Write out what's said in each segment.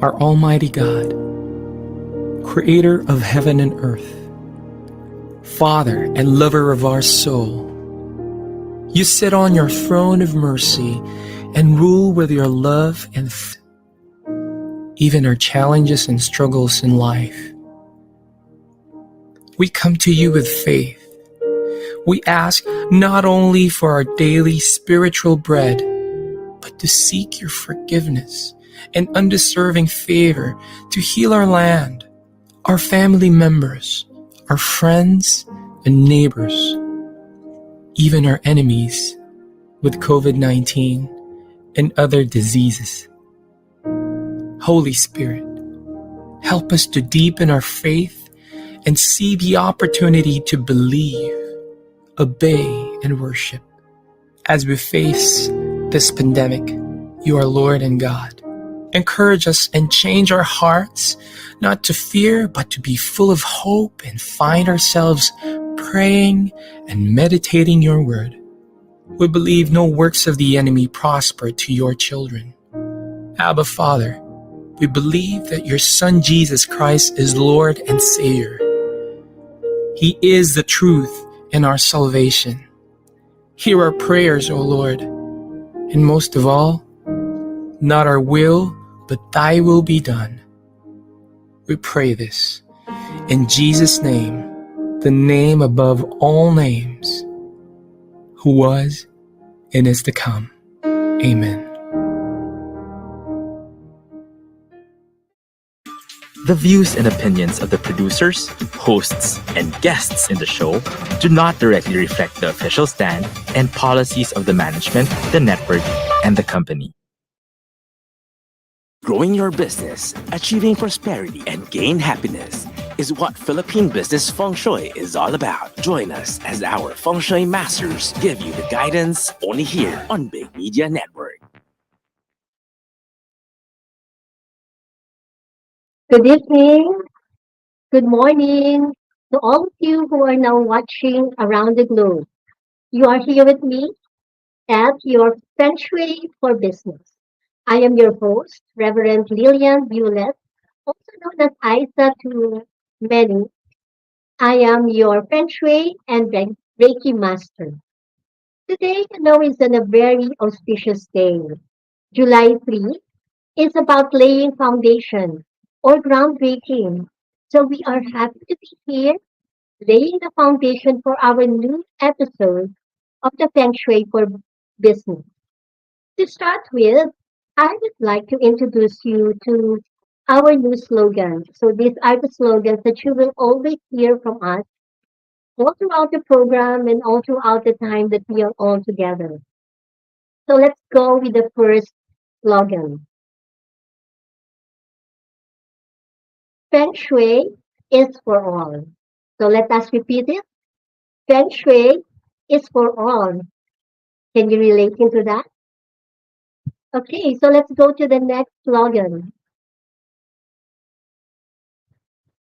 our Almighty God, Creator of heaven and earth, Father and lover of our soul, you sit on your throne of mercy and rule with your love and even our challenges and struggles in life. We come to you with faith. We ask not only for our daily spiritual bread, but to seek your forgiveness and undeserving favor to heal our land, our family members, our friends and neighbors, even our enemies with COVID-19 and other diseases. Holy Spirit, help us to deepen our faith and see the opportunity to believe, obey, and worship. As we face this pandemic, you are Lord and God. Encourage us and change our hearts, not to fear, but to be full of hope and find ourselves praying and meditating your word. We believe no works of the enemy prosper to your children. Abba, Father, we believe that your Son Jesus Christ is Lord and Savior. He is the truth and our salvation. Hear our prayers, O Lord, and most of all, not our will, but thy will be done. We pray this in Jesus' name, the name above all names, who was and is to come. Amen. The views and opinions of the producers, hosts, and guests in the show do not directly reflect the official stand and policies of the management, the network, and the company. Growing your business, achieving prosperity, and gain happiness is what Philippine Business Feng Shui is all about. Join us as our Feng Shui Masters give you the guidance only here on Big Media Network. Good evening, good morning to all of you who are now watching around the globe. You are here with me at your Feng Shui for Business. I am your host, Reverend Lilian Hewlett, also known as Isa to many. I am your Feng Shui and Reiki Master. Today, is on a very auspicious day. July 3 is about laying foundation or groundbreaking. So we are happy to be here laying the foundation for our new episode of the Feng Shui for Business. To start with, I would like to introduce you to our new slogan. So these are the slogans that you will always hear from us all throughout the program and all throughout the time that we are all together. So let's go with the first slogan. Feng Shui is for all. So let us repeat it. Feng Shui is for all. Can you relate into that? Okay, so let's go to the next slogan.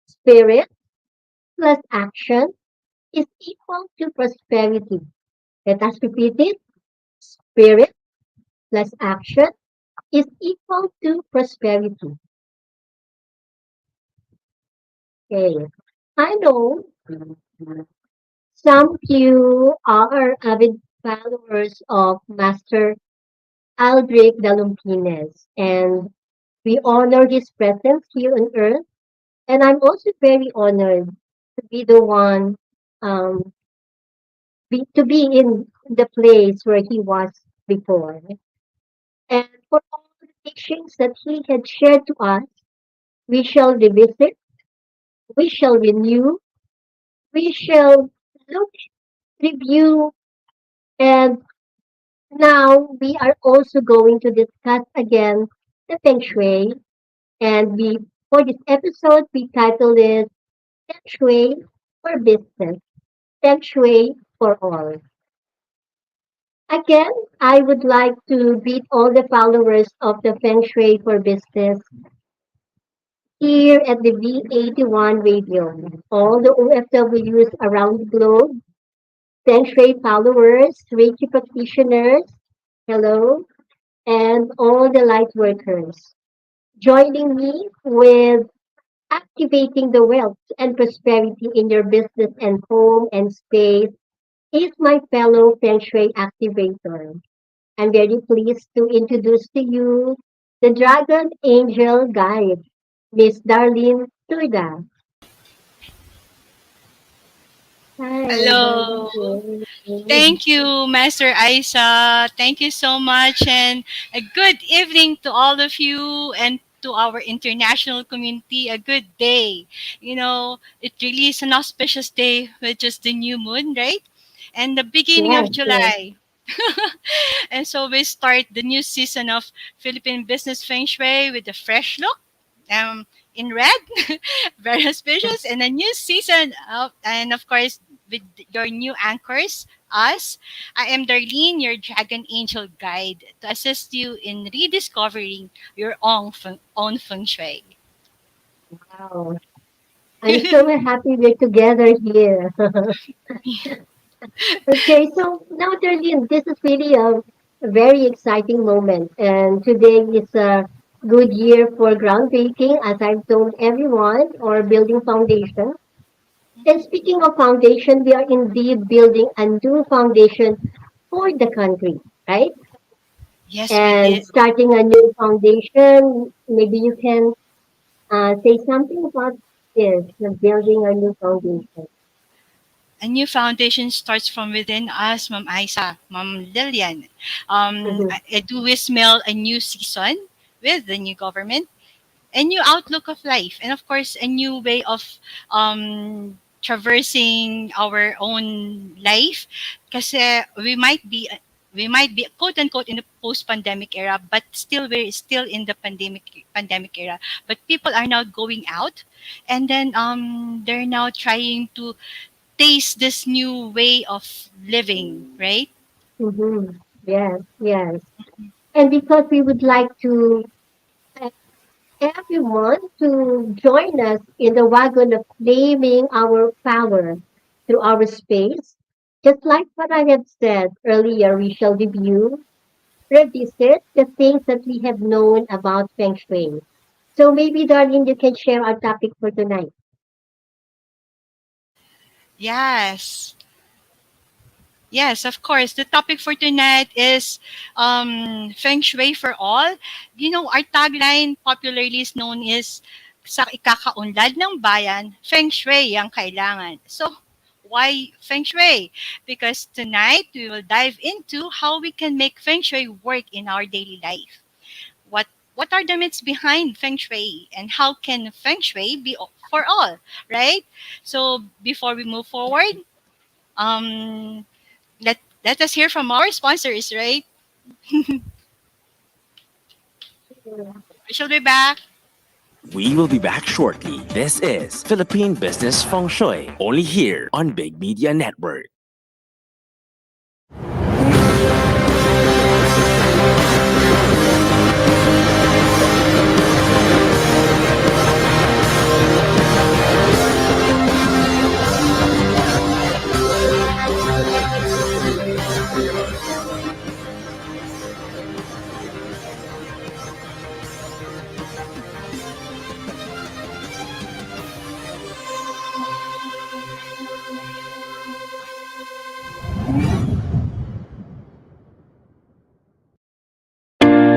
Spirit plus action is equal to prosperity. Let us repeat it. Spirit plus action is equal to prosperity. Okay, I know some of you are avid followers of Master Aldrich Dalumpines, and we honor his presence here on earth. And I'm also very honored to be the one, um, to be in the place where he was before. And for all the teachings that he had shared to us, we shall revisit, we shall renew, we shall look, review, and now we are also going to discuss again the Feng Shui. And we, for this episode, we titled it Feng Shui for Business, Feng Shui for All. Again, I would like to greet all the followers of the Feng Shui for Business here at the V81 radio, all the OFWs around the globe, Feng Shui followers, Reiki practitioners, hello, and all the light workers. Joining me with activating the wealth and prosperity in your business and home and space is my fellow Feng Shui activator. I'm very pleased to introduce to you the Dragon Angel Guide, Miss Darleen Turda. Hi, Hello. Darleen. Thank you, Master Aisa. Thank you so much. And a good evening to all of you and to our international community. A good day. It really is an auspicious day with just the new moon, right? And the beginning Yes, of yes. July. And so we start the new season of Philippine Business Feng Shui with a fresh look, um, in red, very auspicious, and a new season of, and of course, with your new anchors, us. I am Darlene, your Dragon Angel Guide, to assist you in rediscovering your own feng shui. Wow. I'm so happy we're together here. Okay, so now, Darlene, this is really a very exciting moment. And today is a good year for groundbreaking, as I've told everyone, or building foundation. And speaking of foundation, we are indeed building a new foundation for the country, right? Yes, we And did. starting a new foundation, maybe you can say something about this, building a new foundation. A new foundation starts from within us, Ma'am Isa, Ma'am Lilian. Mhm, I do we smell a new season with the new government, a new outlook of life, and of course a new way of traversing our own life, because we might be quote unquote in the post pandemic era, but still we're still in the pandemic era, but people are now going out, and then they're now trying to taste this new way of living, right? mhm. Yes, yes. And because we would like to everyone to join us in the wagon of claiming our power through our space. Just like what I had said earlier, we shall review, revisit the things that we have known about Feng Shui. So maybe, Darlene, you can share our topic for tonight. Yes. Yes, of course. The topic for tonight is Feng Shui for all. Our tagline popularly is known as sa ikakaunlad ng bayan, Feng Shui ang kailangan. So, why Feng Shui? Because tonight we will dive into how we can make Feng Shui work in our daily life. What what are the myths behind Feng Shui, and how can Feng Shui be for all, right? So, before we move forward, um let us hear from our sponsors, right? We shall be back. We will be back shortly. This is Philippine Business Feng Shui, only here on Big Media Network.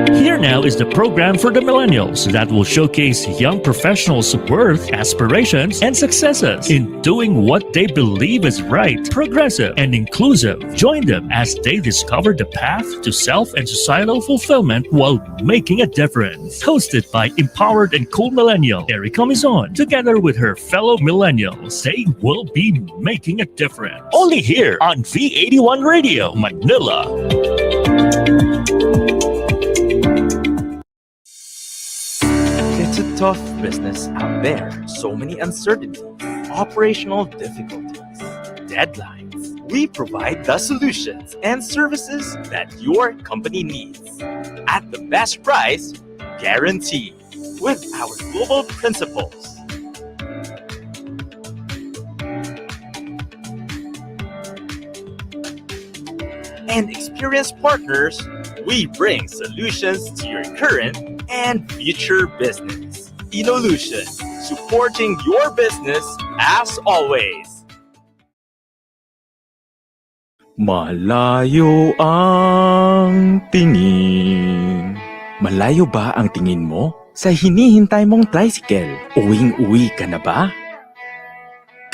Here now is the program for the millennials that will showcase young professionals' worth, aspirations, and successes in doing what they believe is right, progressive, and inclusive. Join them as they discover the path to self and societal fulfillment while making a difference. Hosted by empowered and cool millennial Erica Mizon, together with her fellow millennials, they will be making a difference. Only here on V81 Radio, Manila. It's a tough business out there. So many uncertainties, operational difficulties, deadlines. We provide the solutions and services that your company needs at the best price, guaranteed, with our global principles. And experienced partners, we bring solutions to your current and future business. Evolution, supporting your business as always. Malayo ang tingin. Malayo ba ang tingin mo? Sa hinihintay mong tricycle, uwing-uwi ka na ba?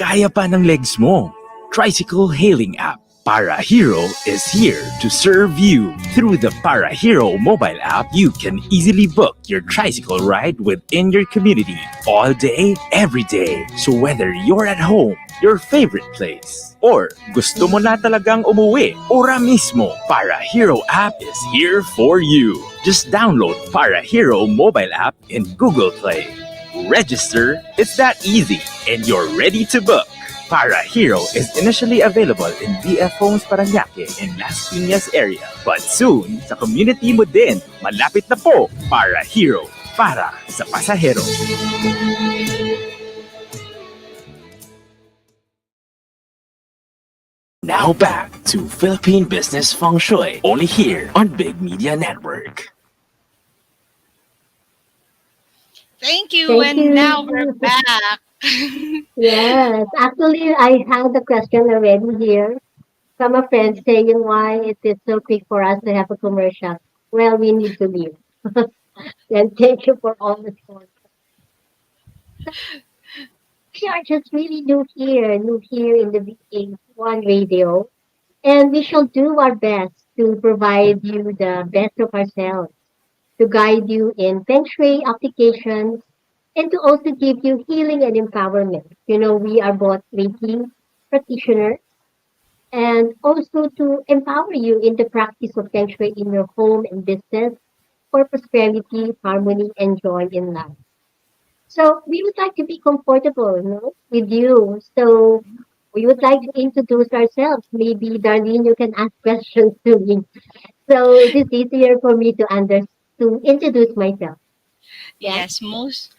Kaya pa ng legs mo. Tricycle hailing app Para Hero is here to serve you. Through the Para Hero mobile app, you can easily book your tricycle ride within your community all day, every day. So whether you're at home, your favorite place, or gusto mo na talagang umuwi, ora mismo, Para Hero app is here for you. Just download Para Hero mobile app in Google Play. Register, it's that easy, and you're ready to book. Para Hero is initially available in BF Homes Parañaque and Las Piñas area. But soon, sa community mo din, malapit na po, Para Hero, para sa pasahero. Now back to Philippine Business Feng Shui, only here on Big Media Network. Thank you. Thank And you. now we're back. Yes, actually, I have the question already here from a friend saying why it is so quick for us to have a commercial. Well, we need to leave. And thank you for all the support. We are just really new here in the VA1 radio, and we shall do our best to provide you the best of ourselves, to guide you in Feng Shui applications, and to also give you healing and empowerment. You know, we are both Reiki practitioners and also to empower you in the practice of Feng Shui in your home and business for prosperity, harmony, and joy in life. So we would like to be comfortable, with you. So we would like to introduce ourselves. Maybe Darlene, you can ask questions to me. So it is easier for me to introduce myself. Yeah. Yes, most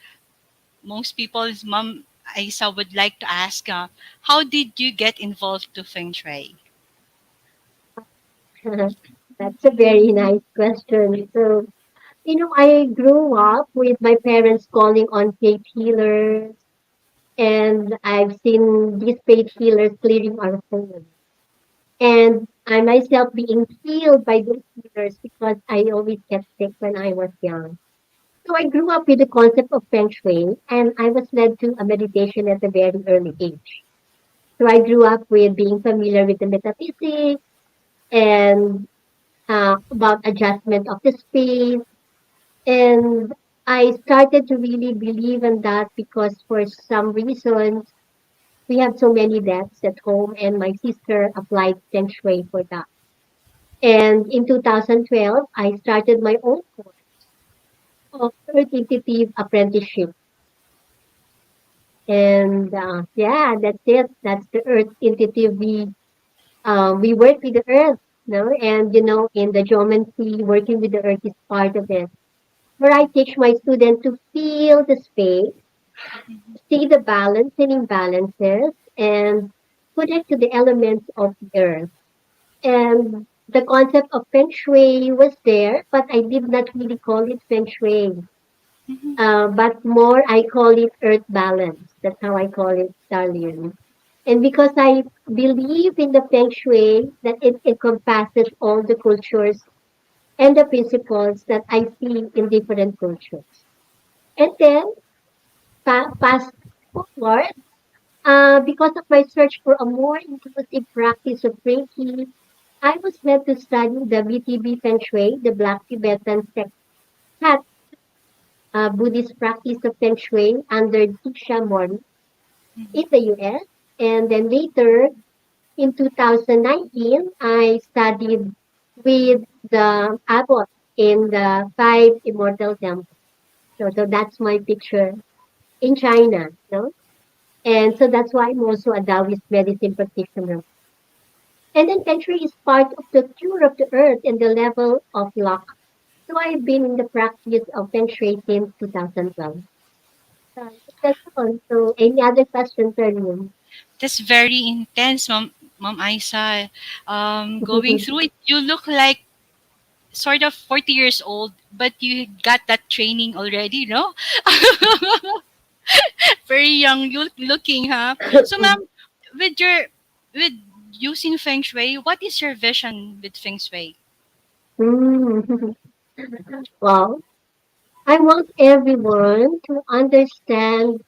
people's mom Isa would like to ask, how did you get involved to Feng Shui? That's a very nice question. So, I grew up with my parents calling on faith healers, and I've seen these faith healers clearing our home. And I myself being healed by those healers because I always get sick when I was young. So I grew up with the concept of Feng Shui, and I was led to a meditation at a very early age. So I grew up with being familiar with the metaphysics and about adjustment of the space. And I started to really believe in that because for some reasons, we have so many deaths at home, and my sister applied Feng Shui for that. And in 2012, I started my own course of Earth Intuitive Apprenticeship. And yeah, that's it. That's the Earth Intuitive. We work with the Earth, and in the geomancy, working with the Earth is part of it. Where I teach my students to feel the space, see the balance and imbalances, and connect to the elements of the Earth. And the concept of Feng Shui was there, but I did not really call it Feng Shui. Mhm. But more, I call it Earth Balance. That's how I call it, Darlene. And because I believe in the Feng Shui, that it encompasses all the cultures and the principles that I see in different cultures. And then, fast forward, because of my search for a more inclusive practice of Reiki, I was led to study the BTB Feng Shui, the Black Tibetan sect Buddhist practice of Feng Shui under Diksha Mori Mhm. in the US. And then later, in 2019, I studied with the abbot in the Five Immortal Temples. So that's my picture in China, no? And so that's why I'm also a Taoist medicine practitioner. And then Feng Shui is part of the cure of the earth and the level of luck. So I've been in the practice of Feng Shui since 2012. Uh, that's all. So any other questions, Ernie? That's very intense, Mom Isa. Going through it, you look like sort of 40 years old, but you got that training already, no? Very young looking, huh? So, ma'am, with your with using feng shui, what is your vision with feng shui? Mm. Well, I want everyone to understand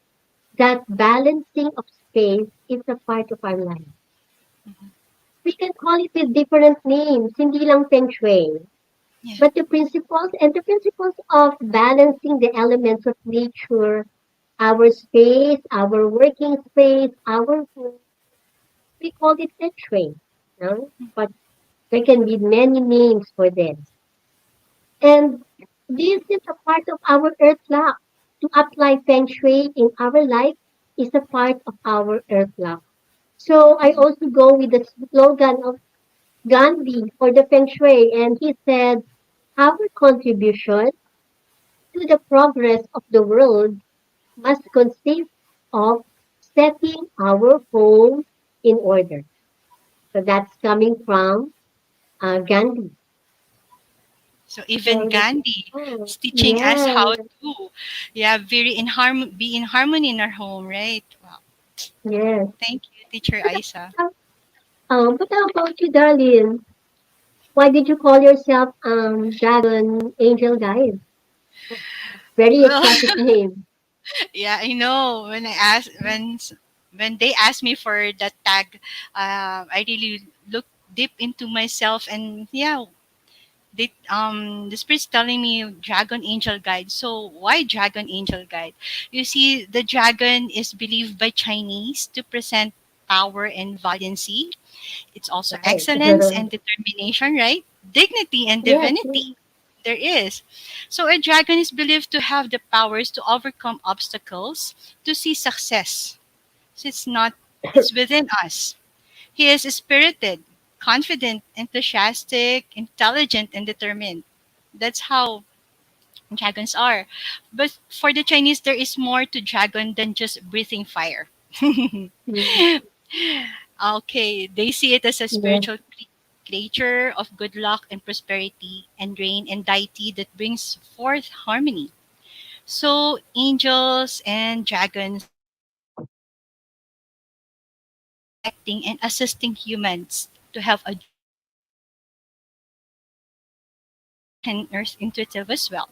that balancing of space is a part of our life. We can call it with different names, hindi lang feng shui. Yeah. But the principles of balancing the elements of nature, our space, our working space, our home, we call it feng shui. No? But there can be many names for this. And this is a part of our earth clock. To apply feng shui in our life is a part of our earth clock. So I also go with the slogan of Gandhi for the feng shui, and he said, our contribution to the progress of the world must consist of setting our home in order. So that's coming from Gandhi. So even So that's, Gandhi oh, is teaching us yeah, how to, yeah, be in harmony in our home, right? Wow. yes. Thank you, Teacher But, Isa. but how about you, Darlene? Why did you call yourself Dragon Angel Guide? Very Well, exotic name. yeah, I know. When they asked me for that tag, I really looked deep into myself, and yeah, the spirit's telling me dragon angel guide. So why dragon angel guide? You see, the dragon is believed by Chinese to present power and valiancy. It's also Right. excellence and determination, right? Dignity and Yes. divinity. There is. So a dragon is believed to have the powers to overcome obstacles, to see success. So it's within us. He is spirited, confident, enthusiastic, intelligent, and determined. That's how dragons are. But for the Chinese, there is more to dragon than just breathing fire. Mm, Okay, they see it as a yes. spiritual creature of good luck and prosperity and rain and deity that brings forth harmony. So angels and dragons protecting and assisting humans to have a and earth intuitive as well.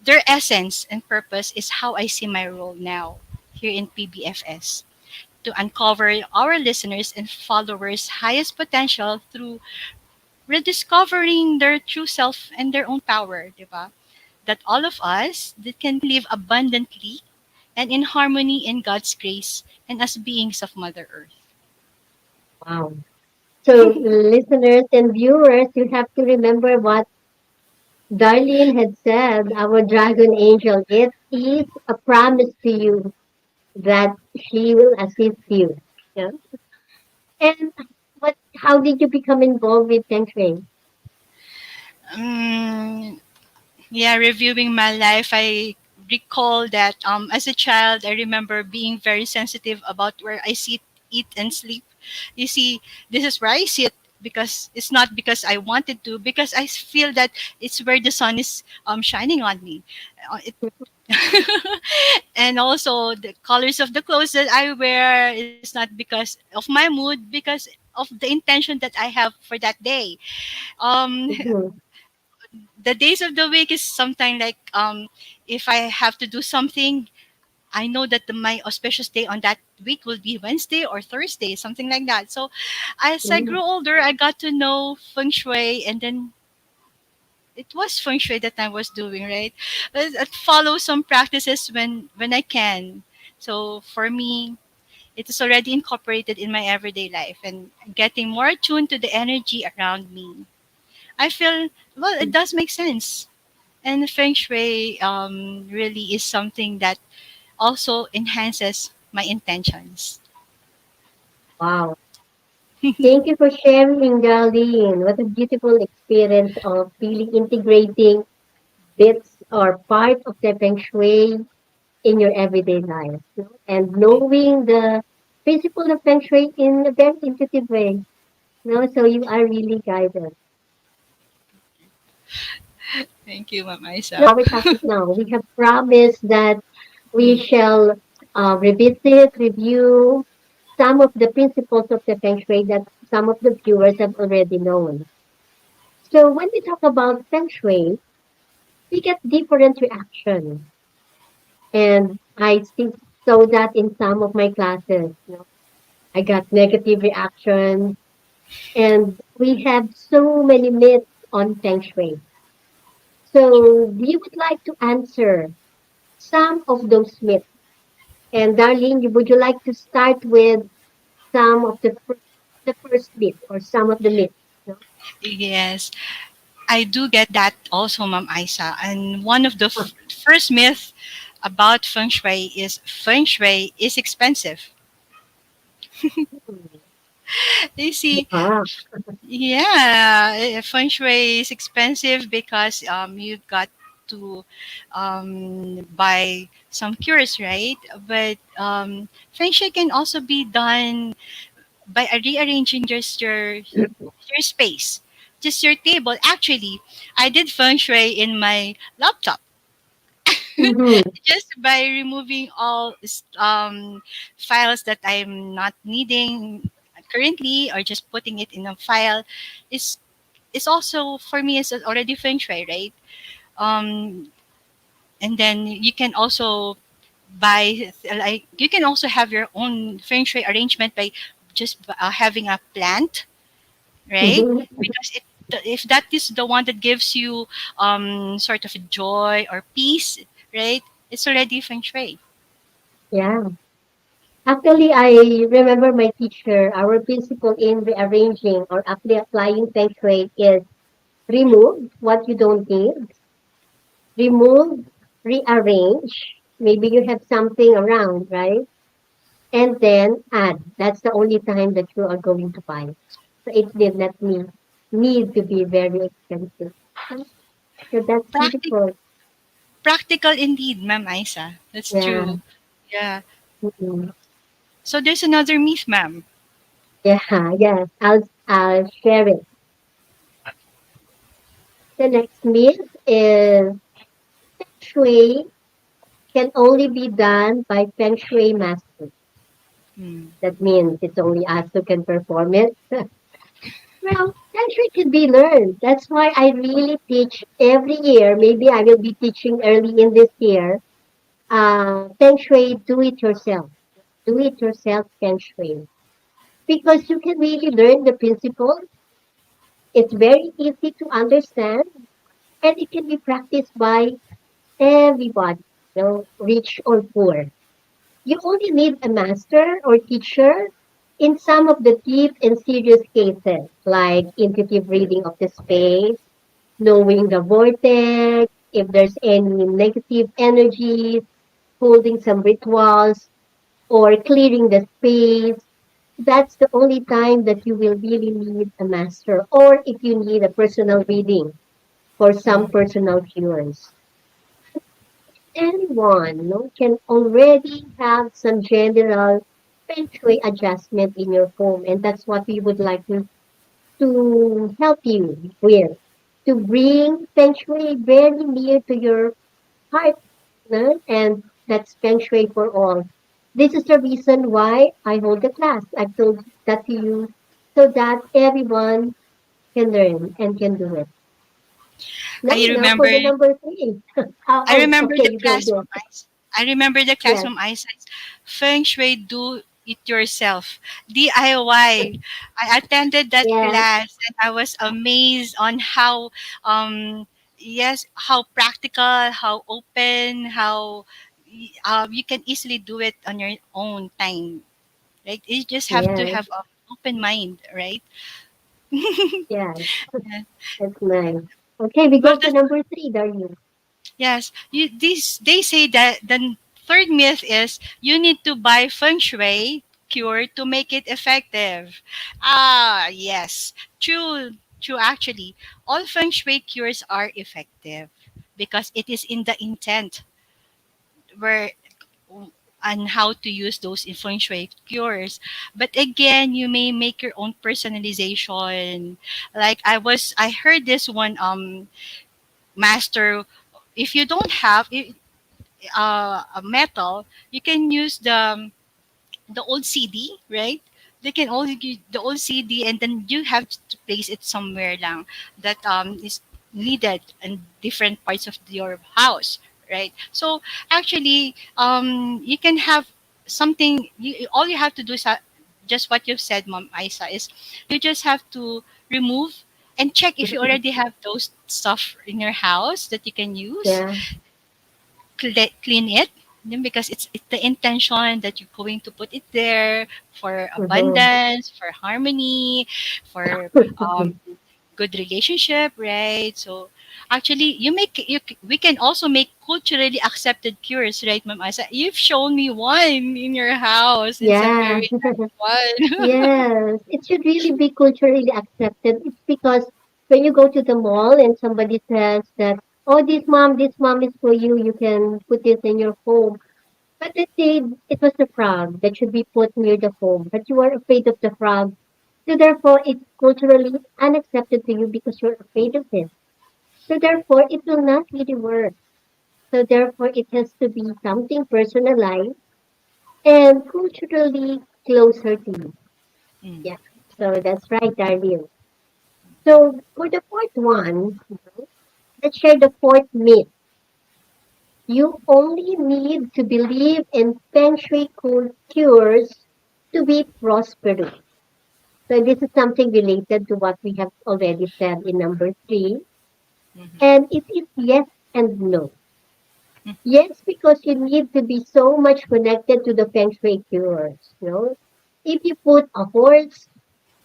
Their essence and purpose is how I see my role now here in PBFS to uncover our listeners and followers' highest potential through rediscovering their true self and their own power, di ba? That all of us that can live abundantly and in harmony in God's grace and as beings of Mother Earth. Wow. So, listeners and viewers, you have to remember what Darlene had said, our dragon angel. It is a promise to you that she will assist you. Yeah? And how did you become involved with Feng Shui? Um, yeah, reviewing my life, I recall that as a child, I remember being very sensitive about where I sit, eat, and sleep. You see, this is where I sit because it's not because I wanted to, because I feel that it's where the sun is shining on me. It and also the colors of the clothes that I wear is not because of my mood, because of the intention that I have for that day. Um, Mhm, the days of the week is something like if I have to do something, I know that my auspicious day on that week will be Wednesday or Thursday, something like that. So as I grew mhm, older, I got to know feng shui, and then it was feng shui that I was doing, right? I follow some practices when I can. So for me, it is already incorporated in my everyday life and getting more attuned to the energy around me. I feel, well, it does make sense. And feng shui really is something that also enhances my intentions. wow. Thank you for sharing, Darlene. What a beautiful experience of really integrating bits or part of the Feng Shui in your everyday life, no? And knowing the principle of Feng Shui in a very intuitive way. No, so you are really guided. Thank you, Ma'am Isa. Our topic now. We have promised that we Mm. shall revisit, review some of the principles of the Feng Shui that some of the viewers have already known. So when we talk about Feng Shui, we get different reactions. And I see so that in some of my classes, I got negative reactions, and we have so many myths on Feng Shui. So we would like to answer some of those myths. And Darlene, would you like to start with some of the first myth or some of the myths? No? Yes, I do get that also, Ma'am Isa. And one of the first myth about feng shui is feng shui is expensive. You see, Ah, yeah, feng shui is expensive because you got to buy some cures, right? But feng shui can also be done by rearranging just your space, just your table. Actually, I did feng shui in my laptop mm-hmm, just by removing all files that I'm not needing currently, or just putting it in a file is also for me is already feng shui, right? Um, and then you can also buy, like, you can also have your own feng shui arrangement by just having a plant, right? mm-hmm. Because if that is the one that gives you sort of joy or peace, right? It's already feng shui. Yeah. Actually, I remember my teacher, our principle in rearranging or applying Feng Shui is remove what you don't need, remove, rearrange. Maybe you have something around, right? And then add. That's the only time that you are going to buy. So it did not need to be very expensive. So that's Practic- beautiful. Practical indeed, Ma'am Isa. That's Yeah. true. Yeah. Mm-mm. So there's another myth, ma'am. Yeah. Yes. I'll share it. The next myth is Shui can only be done by Feng Shui Master. Hmm. That means it's only us who can perform it. Well, Feng Shui can be learned. That's why I really teach every year. Maybe I will be teaching early in this year. Feng Shui, do it yourself. Do it yourself Feng Shui. Because you can really learn the principles. It's very easy to understand, and it can be practiced by everybody, rich or poor. You only need a master or teacher in some of the deep and serious cases, like intuitive reading of the space, knowing the vortex, if there's any negative energies, holding some rituals, or clearing the space. That's the only time that you will really need a master, or if you need a personal reading for some Hmm. personal cures. Anyone can already have some general feng shui adjustment in your home, and that's what we would like to help you with, to bring feng shui very near to your heart, no? And that's feng shui for all. This is the reason why I hold the class. I've told that to you so that everyone can learn and can do it. I Now for remember the number three. I remember Okay, the you class go. from ice. I remember the class Yes, from ice. Feng Shui do it yourself. DIY. I attended that yes, class and I was amazed on how yes, how practical, how open, how you can easily do it on your own time. Right? You just have to yes, have an open mind, right? yes. Yeah. That's nice. Okay, we Well, go to number three, Darlene. yes, they say that the third myth is you need to buy feng shui cure to make it effective. Ah, yes, true, true. Actually, all feng shui cures are effective because it is in the intent where on how to use those in feng shui cures. But again, you may make your own personalization. Like I heard this one master. If you don't have a metal, you can use the old CD, right? They can only give the old CD, and then you have to place it somewhere lang that is needed in different parts of your house, right? So actually, you can have something. All you have to do is just what you've said, Mom Isa, is you just have to remove and check if you already have those stuff in your house that you can use, Yeah. clean it, then because it's the intention that you're going to put it there for Mm-hmm. abundance, for harmony, for um, good relationship, right? So actually we can also make culturally accepted cures, right, Ma'am Asa? You've shown me one in your house. It's a Yeah. very nice one. Yes. It should really be culturally accepted. It's because when you go to the mall and somebody says that, oh, this mom is for you. You can put this in your home. But let's say it was the frog that should be put near the home, but you are afraid of the frog. So therefore, it's culturally unaccepted to you because you're afraid of it. So therefore, it will not really work. So therefore, it has to be something personalized and culturally closer to you. Mm. Yeah. So that's right, Darleen. So for the fourth one, let's share the fourth myth. You only need to believe in Feng Shui cures to be prosperous. So this is something related to what we have already said in number three. Mhm. And it is yes and no. Mm. Yes, because you need to be so much connected to the Feng Shui cures. You know, if you put a horse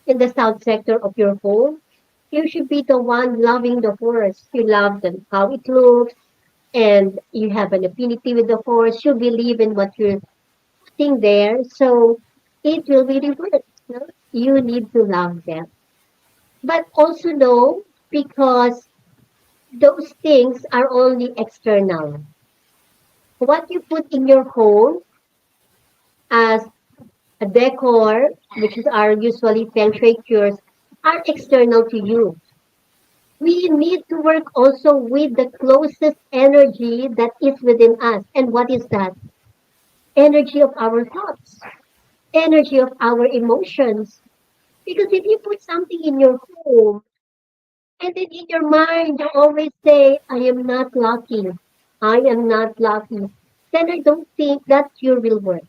in the south sector of your home, you should be the one loving the horse. You love how it looks, and you have an affinity with the horse. You believe in what you're putting there, so it will really work. You know? You need to love them, but also know because those things are only external. What you put in your home as a decor, which is our usually feng shui cures, are external to you. We need to work also with the closest energy that is within us. And what is that? Energy of our thoughts, energy of our emotions. Because if you put something in your home and then in your mind you always say, I am not lucky, I am not lucky, then I don't think that cure will work.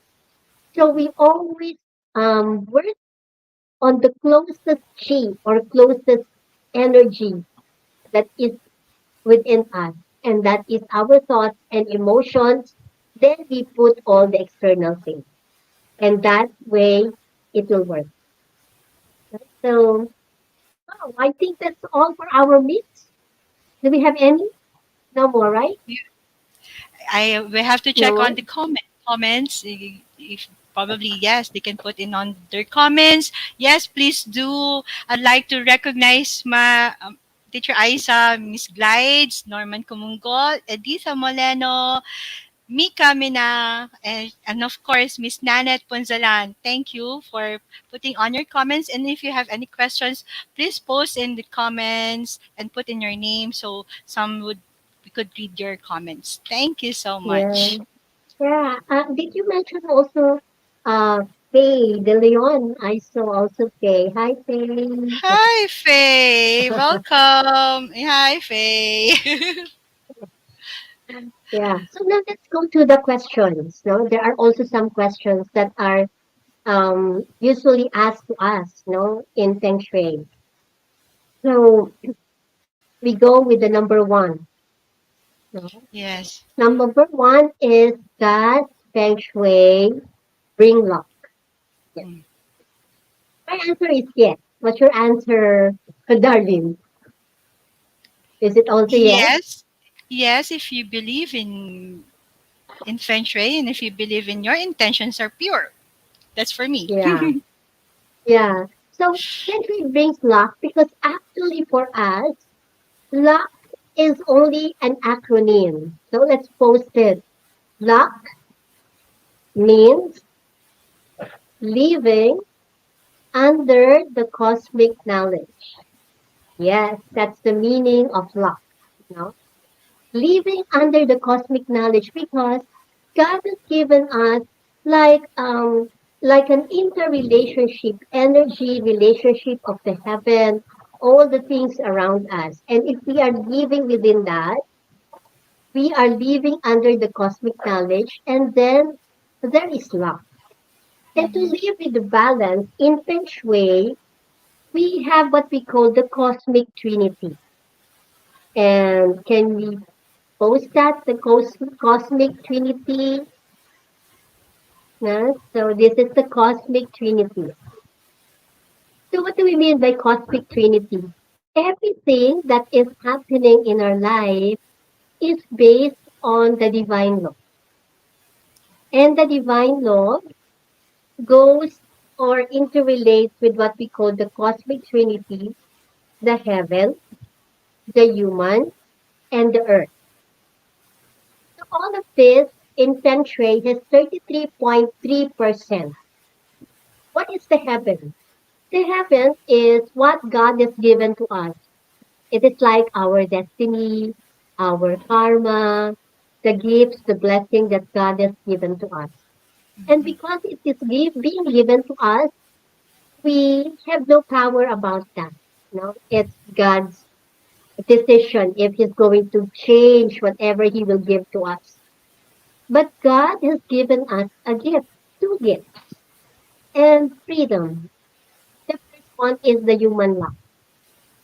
So we always work on the closest chi or closest energy that is within us, and that is our thoughts and emotions. Then we put all the external things, and that way it will work. So, oh, I think that's all for our myths. Do we have any? No more, right? I we have to No check on more. the comments. If probably yes, they can put in on their comments. Yes, please do. I'd like to recognize my Teacher Isa, Miss Glides, Norman Kumungol, Editha Moleno, Mika Mina, and of course Miss Nanette Ponzalan. Thank you for putting on your comments. And if you have any questions, please post in the comments and put in your name so some would we could read your comments. Thank you so Yeah. much. Yeah. Did you mention also uh Faye De Leon? I saw also Faye. Hi Faye. Hi Faye, welcome. Hi Faye. Yeah. So now let's go to the questions. No, there are also some questions that are usually asked to us, no, in Feng Shui. So we go with the number one. No? Yes. Number one is that Feng Shui bring luck. Yes. Mm. My answer is yes. What's your answer, Darlene? Is it also yes? Yes. Yes, if you believe in Feng Shui and if you believe in your intentions are pure. That's for me. Yeah. Yeah. So Feng Shui brings luck because actually for us, luck is only an acronym. So let's post it. Luck means living under the cosmic knowledge. Yes, that's the meaning of luck. You know? living under the cosmic knowledge because God has given us like um like an interrelationship, energy relationship of the heaven, all the things around us. And if we are living within that, we are living under the cosmic knowledge, and then there is love. And to Mm-hmm. live with the balance in Feng Shui, we have what we call the cosmic trinity. And can we post that, the cosmic trinity? No? So this is the cosmic trinity. So what do we mean by cosmic trinity? Everything that is happening in our life is based on the divine law. And the divine law goes or interrelates with what we call the cosmic trinity, the heaven, the human, and the earth. So all of this in Feng Shui has 33.3%. What is the heaven? The heaven is what God has given to us. It is like our destiny, our karma, the gifts, the blessing that God has given to us. And because it is being given to us, we have no power about that. No, it's God's decision if He's going to change whatever He will give to us. But God has given us a gift, two gifts, and freedom. The first one is the human law.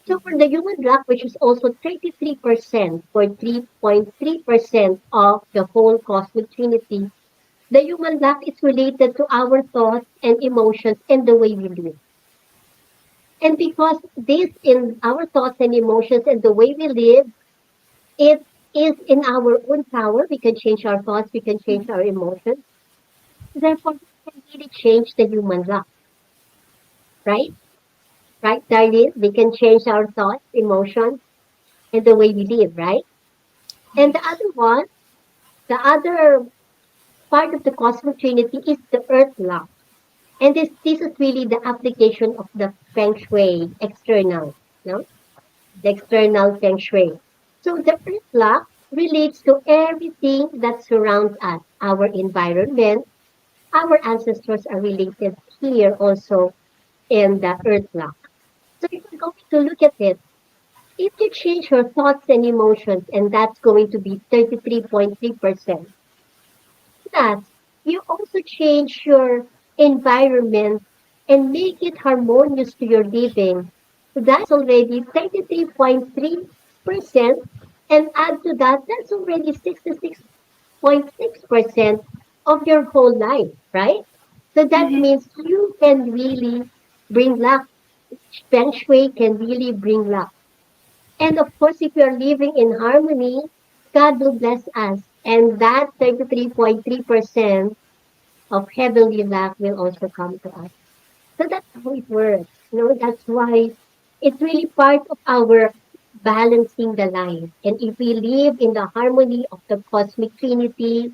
So for the human block, which is also 33%, for 3.3% of the whole cosmic trinity, the human block is related to our thoughts and emotions and the way we live. And because this in our thoughts and emotions and the way we live, it is in our own power. We can change our thoughts, we can change our emotions. Therefore, we can really change the human block, right? Right, Darlene? We can change our thoughts, emotions, and the way we live, right? And the other one, the other part of the cosmic trinity is the earth law. And this is really the application of the feng shui external, no? The external feng shui. So the earth law relates to everything that surrounds us, our environment. Our ancestors are related here also in the earth law. So if we're going to look at it, if you change your thoughts and emotions, and that's going to be 33.3%, that you also change your environment and make it harmonious to your living. That's already 33.3%. And add to that, that's already 66.6% of your whole life, right? So that Mm-hmm. means you can really bring luck. Feng Shui can really bring luck. And of course, if we are living in harmony, God will bless us. And that 33.3% of heavenly luck will also come to us. So that's how it works. That's why it's really part of our balancing the life. And if we live in the harmony of the cosmic trinity,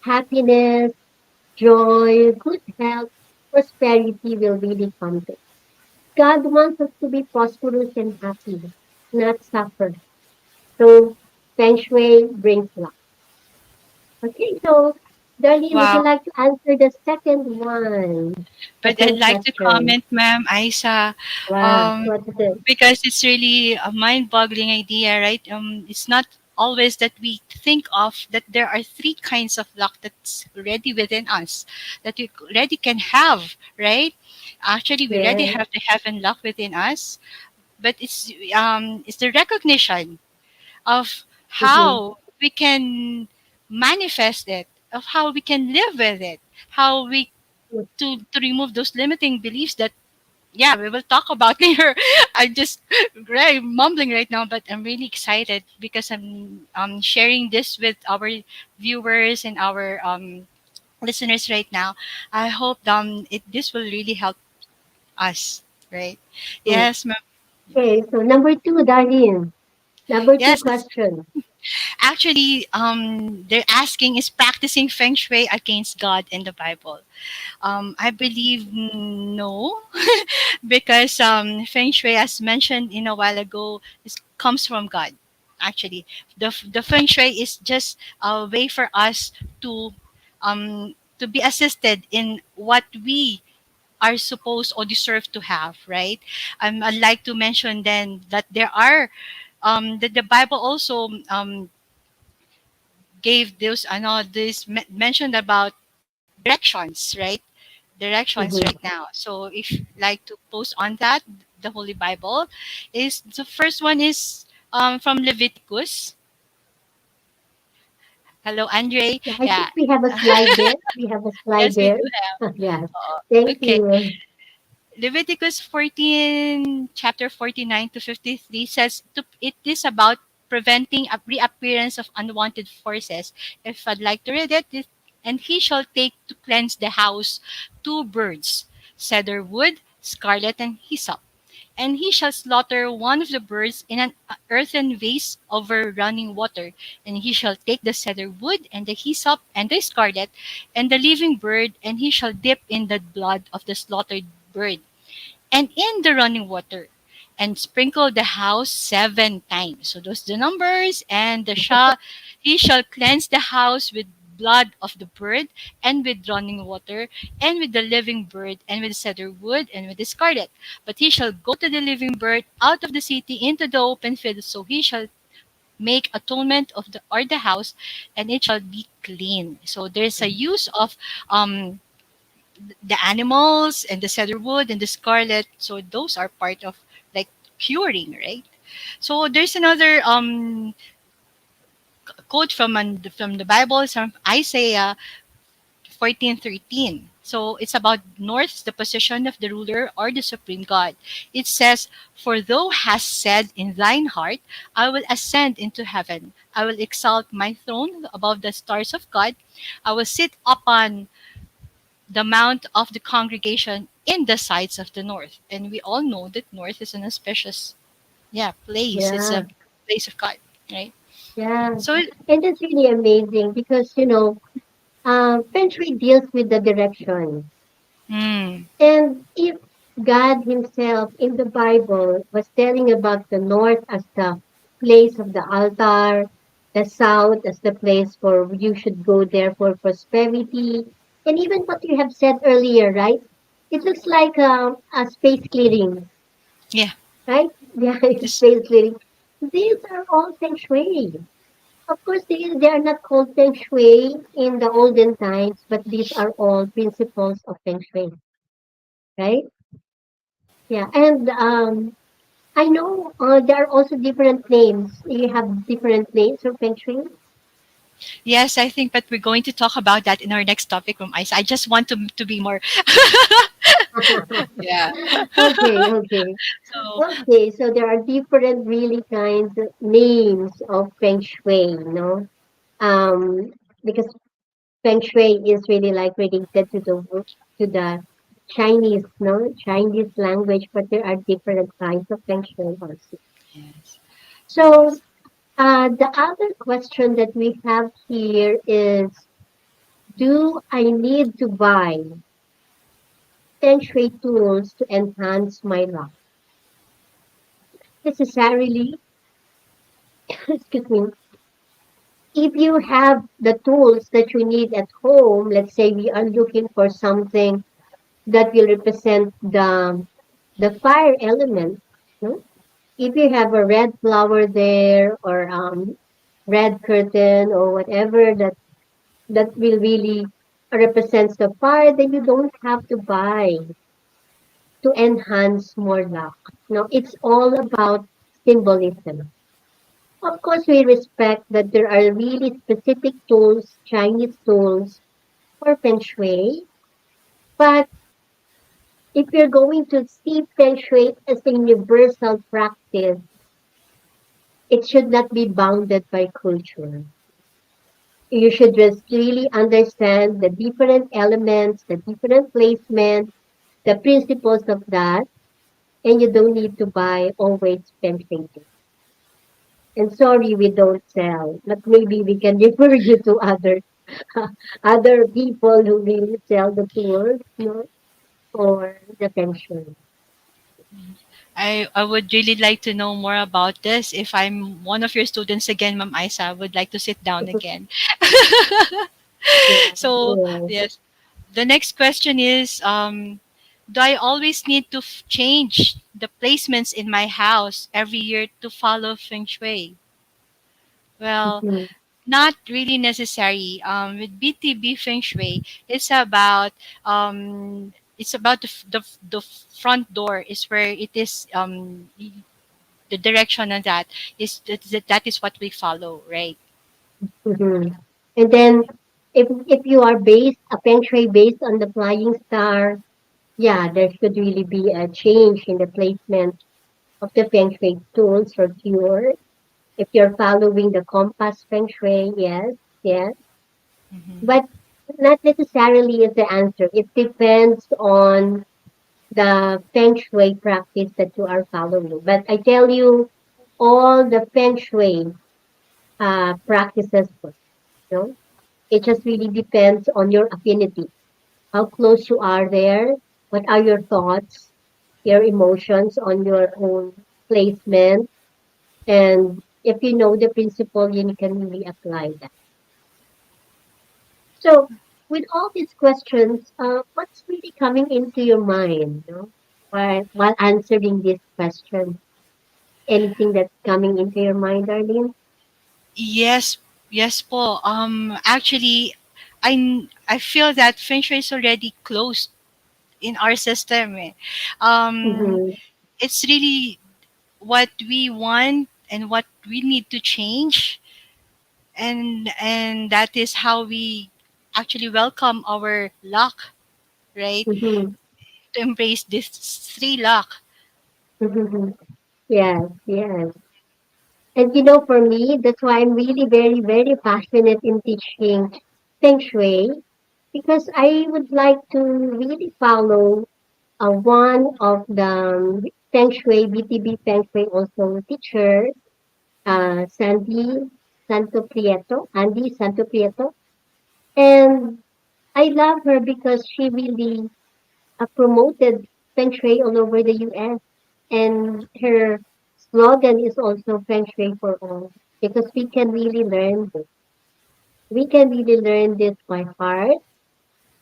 happiness, joy, good health, prosperity will really come to us. God wants us to be prosperous and happy, not suffer. So Feng Shui brings luck. Okay, so Darlene, would you Wow. like to answer the second one? But I'd Second like to question. comment, ma'am, Isa, Wow, um, what is it? because it's really a mind-boggling idea, right? It's not always that we think of that there are three kinds of luck that's already within us, that we already can have, right? Actually, we already Yes. have the heaven luck within us, but it's the recognition of Mm-hmm. how we can manifest it, of how we can live with it, how we to remove those limiting beliefs that yeah we will talk about here. I'm just very mumbling right now, but I'm really excited because I'm sharing this with our viewers and our listeners right now. I hope this will really help us, right? Yes, ma'am. Okay, so number two, Darlene. Number two Yes, question. actually, they're asking, is practicing feng shui against God and the Bible? I believe no, because feng shui, as mentioned in a while ago, comes from God. actually. The feng shui is just a way for us to be assisted in what we are supposed or deserve to have, right? I'd like to mention then that there are that the Bible also gave this I know this mentioned about directions, right? Directions Mm-hmm. right now. So if you like to post on that, the Holy Bible is the first one is from Leviticus. Hello, Andre. Yeah, I Yeah. think we have a slide there. We have a slide Yes, we there. do have. Yes. Thank Okay. you. Leviticus 14, chapter 49 to 53 says it is about preventing a reappearance of unwanted forces. If I'd like to read it, and he shall take to cleanse the house 2 birds, cedar wood, scarlet, and hyssop. And he shall slaughter one of the birds in an earthen vase over running water. And he shall take the cedar wood, and the hyssop, and the scarlet, and the living bird, and he shall dip in the blood of the slaughtered bird and in the running water, and sprinkle the house 7 times. So those the numbers, and he shall cleanse the house with blood of the bird, and with running water, and with the living bird, and with cedar wood, and with the scarlet. But he shall go to the living bird out of the city into the open field, so he shall make atonement of the house, and it shall be clean. So there's a use of um the animals and the cedar wood and the scarlet, so those are part of like curing, right? So there's another quote from the Bible, it's from Isaiah 14:13. So it's about north, the position of the ruler or the supreme God. It says, for thou hast said in thine heart, I will ascend into heaven, I will exalt my throne above the stars of God, I will sit upon the mount of the congregation in the sides of the north. And we all know that north is an auspicious, yeah, place. It's Yeah, a place of God, right? yeah. So, And that's really amazing because, Feng Shui deals with the direction. mm, And if God Himself in the Bible was telling about the north as the place of the altar, the south as the place for you should go there for prosperity, and even what you have said earlier, right? It looks like a space clearing, yeah, right? Yeah, this, space clearing. These are all feng shui. Of course, they are not called feng shui in the olden times, but these are all principles of feng shui, right? Yeah, and I know there are also different names. You have different names for feng shui. yes, I think, but we're going to talk about that in our next topic from ICE. I just want to be more, yeah. Okay, okay, So, okay. So there are different, really kinds of names of feng shui, because feng shui is really like related to the Chinese, no, Chinese language, but there are different kinds of feng shui also. yes, So the other question that we have here is, do I need to buy feng shui tools to enhance my luck? Necessarily, excuse me, if you have the tools that you need at home, let's say we are looking for something that will represent the fire element, no? If you have a red flower there or red curtain or whatever that will really represents the fire, then you don't have to buy to enhance more luck. No, it's all about symbolism. Of course, we respect that there are really specific tools, Chinese tools for Feng Shui, but if you're going to see Feng Shui as a universal practice, it should not be bounded by culture. You should just really understand the different elements, the different placement, the principles of that, and you don't need to buy always Feng Shui. And sorry, we don't sell, but maybe we can refer you to other other people who really sell the tools, for the Feng Shui. I would really like to know more about this. If I'm one of your students again, Ma'am Isa, I would like to sit down again. Yeah, So, yeah. yes. The next question is, do I always need to change the placements in my house every year to follow Feng Shui? Well, Mhm, not really necessary. With BTB Feng Shui, it's about the front door is where it is the direction of that is that is what we follow, right? mhm. And then if you are based a feng shui based on the flying star, yeah, there should really be a change in the placement of the feng shui tools or cures. If you're following the compass feng shui, yes, yes. Mm-hmm. But not necessarily is the answer. It depends on the feng shui practice that you are following. But I tell you, all the feng shui practices work. You know? It just really depends on your affinity, how close you are there, what are your thoughts, your emotions on your own placement, and if you know the principle, you can really apply that. So, with all these questions, what's really coming into your mind, you know, while answering this question? Anything that's coming into your mind, Darlene? Yes, yes, po. Actually, I feel that Feng Shui is already closed in our system. Eh. Um, Mm-hmm, it's really what we want and what we need to change, and that is how we actually welcome our luck, right? mm-hmm, To embrace this three luck. mm-hmm. Yes, yes. And for me, that's why I'm really very, very passionate in teaching Feng Shui because I would like to really follow one of the Feng Shui, BTB Feng Shui also teacher, Sandy Santo Prieto, Andy Santo Prieto. And I love her because she really promoted Feng Shui all over the US. And her slogan is also Feng Shui for all because we can really learn this. We can really learn this by heart.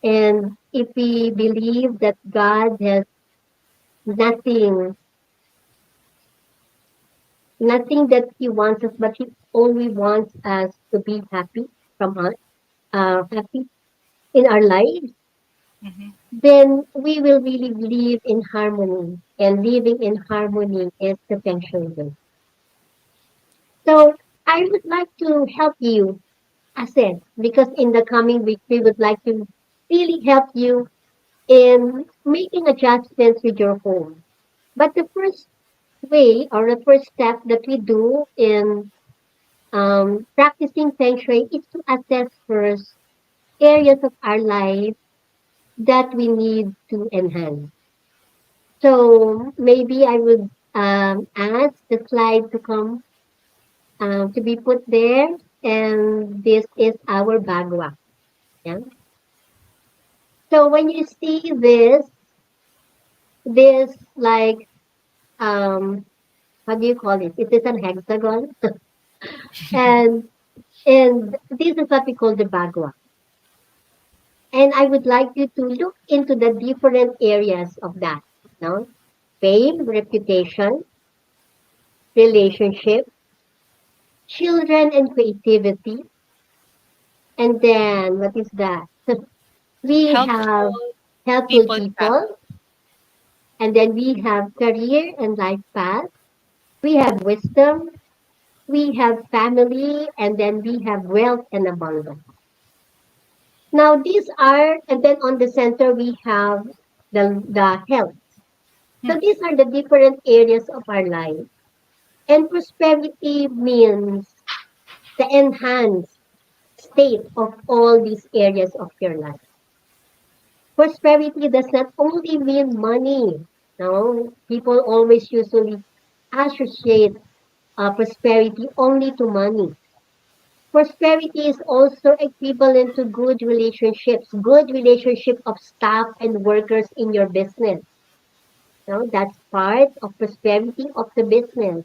And if we believe that God has nothing, nothing that He wants us, but He only wants us to be happy from us, happy in our lives, Hmm. then we will really live in harmony. And living in harmony is the Feng Shui way. So I would like to help you assess because in the coming week we would like to really help you in making adjustments with your home. But the first way or the first step that we do in practicing Feng Shui is to assess first areas of our life that we need to enhance. So maybe I would ask the slide to come to be put there, and this is our bagua. Yeah. So when you see this like how do you call it? It is an hexagon, and this is what we call the bagua. And I would like you to look into the different areas of that. No, fame, reputation, relationship, children, and creativity. And then what is that? We have Helpful helpful people trap. people, and then we have career and life path. We have wisdom, we have family, and then we have wealth and abundance. Now these are, and then on the center we have the health. Hmm. So these are the different areas of our life. And prosperity means the enhanced state of all these areas of your life. Prosperity does not only mean money. No, people always usually associate prosperity only to money. Prosperity is also equivalent to good relationship of staff and workers in your business. No, that's part of prosperity of the business.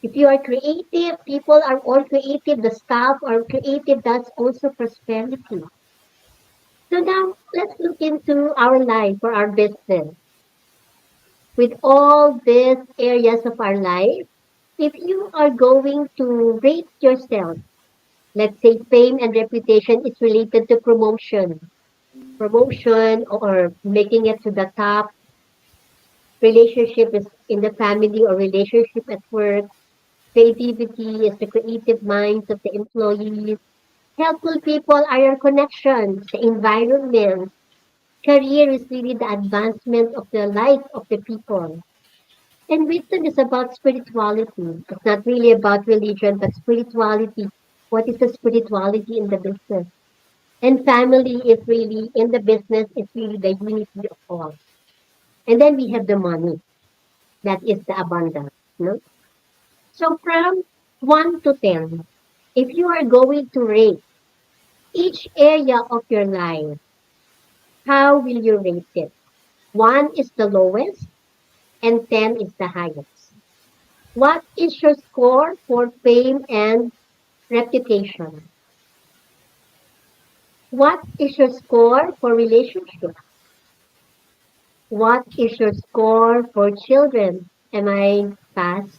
If you are creative, people are all creative, the staff are creative, that's also prosperity. So now let's look into our life or our business. With all these areas of our life, if you are going to rate yourself, let's say fame and reputation is related to promotion or making it to the top, relationship is in the family or relationship at work, creativity is the creative minds of the employees, helpful people are your connections, the environment, career is really the advancement of the life of the people. And wisdom is about spirituality. It's not really about religion, but spirituality. What is the spirituality in the business? And family is really, in the business, it's really the unity of all. And then we have the money. That is the abundance. No? So from 1 to 10, if you are going to rate each area of your life, how will you rate it? 1 is the lowest and 10 is the highest. What is your score for fame and reputation? What is your score for relationship? What is your score for children? Am I fast?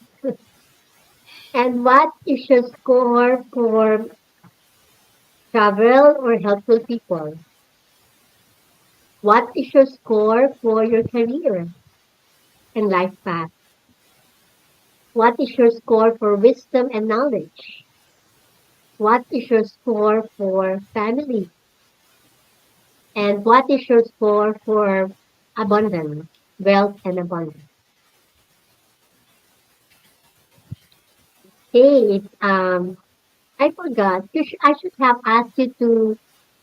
And what is your score for travel or helpful people? What is your score for your career and life path? What is your score for wisdom and knowledge? What is your score for family? And what is your score for abundance, wealth and abundance? Hey, I forgot. I should have asked you to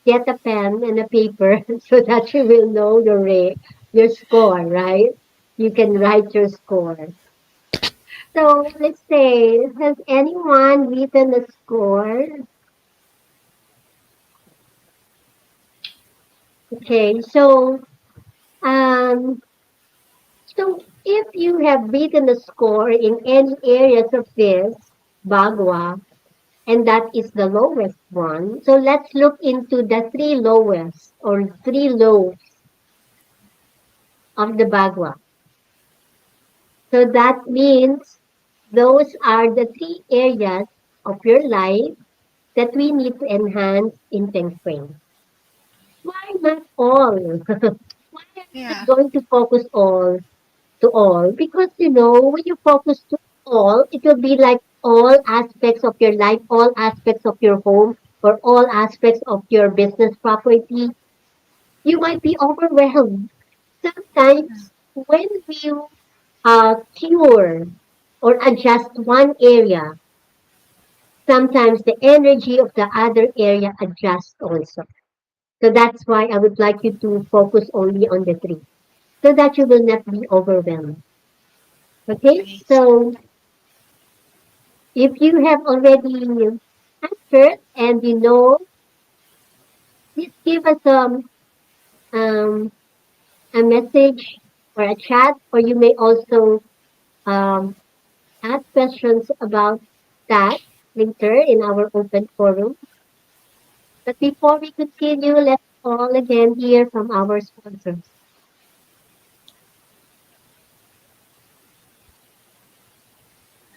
get a pen and a paper so that you will know your score, right? You can write your score. So let's say, has anyone written a score? Okay, um, so if you have written a score in any areas of this Bagua, and that is the lowest one, so let's look into the three lowest or three lows of the Bagua. So that means those are the three areas of your life that we need to enhance in Feng Shui. Why not all? Why are we not Yeah. going to focus all to all? Because when you focus to all, it will be like all aspects of your life, all aspects of your home, or all aspects of your business property. You might be overwhelmed. Sometimes when we cure or adjust one area, sometimes the energy of the other area adjusts also. So that's why I would like you to focus only on the three so that you will not be overwhelmed. Okay? Right. So if you have already answered and please give us um, a message or a chat, or you may also um, ask questions about that later in our open forum. But before we continue, let's all again hear from our sponsors.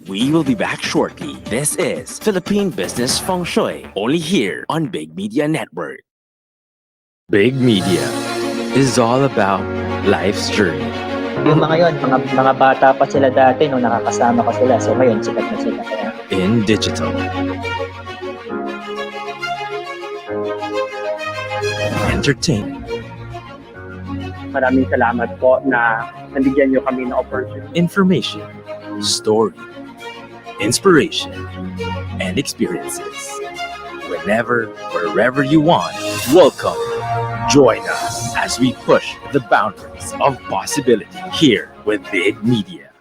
We will be back shortly. This is Philippine Business Feng Shui, only here on Big Media Network. Big Media is all about life's journey. Yung mga yon, mga bata pa sila dati nung nakakasama ko sila. So ngayon, sikat na sila. Kaya In digital, entertainment, Maraming salamat po na nabigyan nyo kami ng opportunity. information, story, inspiration, and experiences. Whenever, wherever you want, welcome. Join us as we push the boundaries of possibility here with Big Media.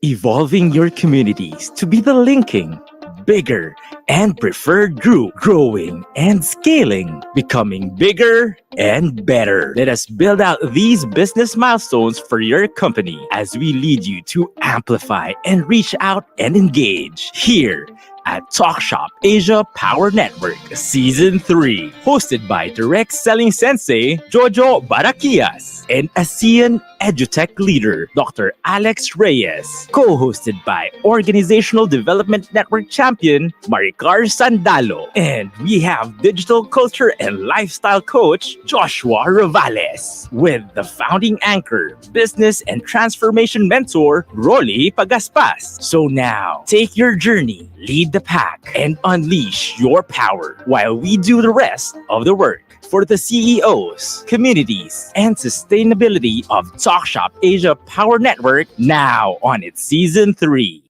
Evolving your communities to be the linking, bigger and preferred group, growing and scaling, becoming bigger and better. Let us build out these business milestones for your company as we lead you to amplify and reach out and engage here at Talk Shop Asia Power Network Season 3, hosted by direct selling sensei Jojo Barakias and ASEAN EduTech leader Dr. Alex Reyes, co-hosted by Organizational Development Network champion Maricar Sandalo, and we have digital culture and lifestyle coach Joshua Ravales, with the founding anchor, business and transformation mentor Rolly Pagaspas. So now, take your journey, lead the pack, and unleash your power while we do the rest of the work for the CEOs, communities, and sustainability of TalkShop Asia Power Network now on its Season 3.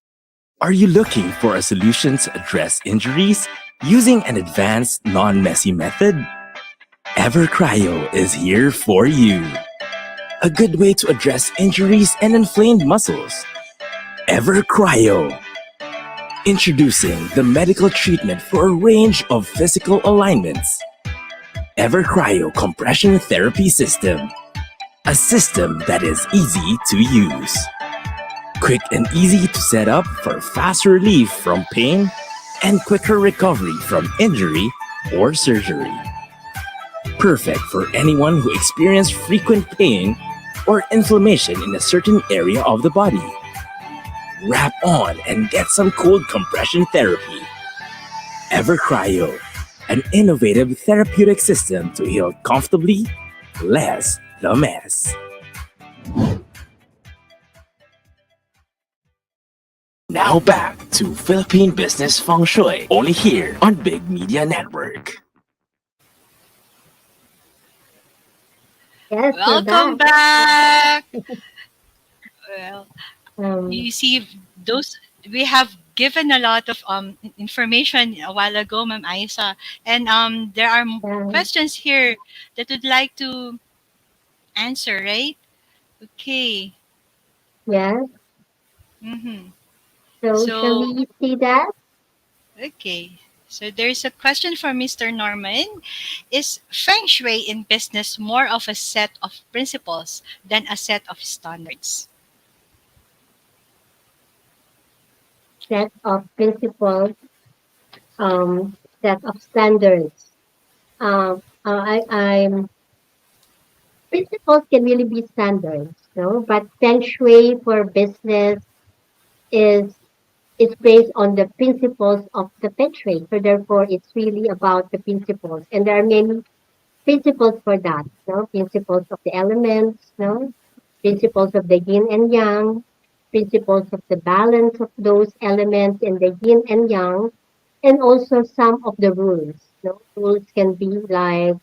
Are you looking for a solution to address injuries using an advanced, non-messy method? EverCryo is here for you. A good way to address injuries and inflamed muscles. EverCryo. Introducing the medical treatment for a range of physical alignments. EverCryo Compression Therapy System. A system that is easy to use. Quick and easy to set up for fast relief from pain and quicker recovery from injury or surgery. Perfect for anyone who experiences frequent pain or inflammation in a certain area of the body. Wrap on and get some cold compression therapy. EverCryo, an innovative therapeutic system to heal comfortably, less the mess. Now back to Philippine Business Feng Shui, only here on Big Media Network. Yes, we're Welcome back. back. Well, Um, you see, those we have given a lot of information a while ago, Ma'am Isa, and there are um, questions here that would like to answer, right? Okay. yes. Mm-hmm. So shall So, we see that? okay. So there's a question from Mr. Norman. Is Feng Shui in business more of a set of principles than a set of standards? Set of principles, set of standards. I'm principles can really be standards, no? But Feng Shui for business is is based on the principles of the Feng Shui. So therefore, it's really about the principles, and there are many principles for that. No, principles of the elements, no, principles of the yin and yang, principles of the balance of those elements in the yin and yang, and also some of the rules. No, rules can be like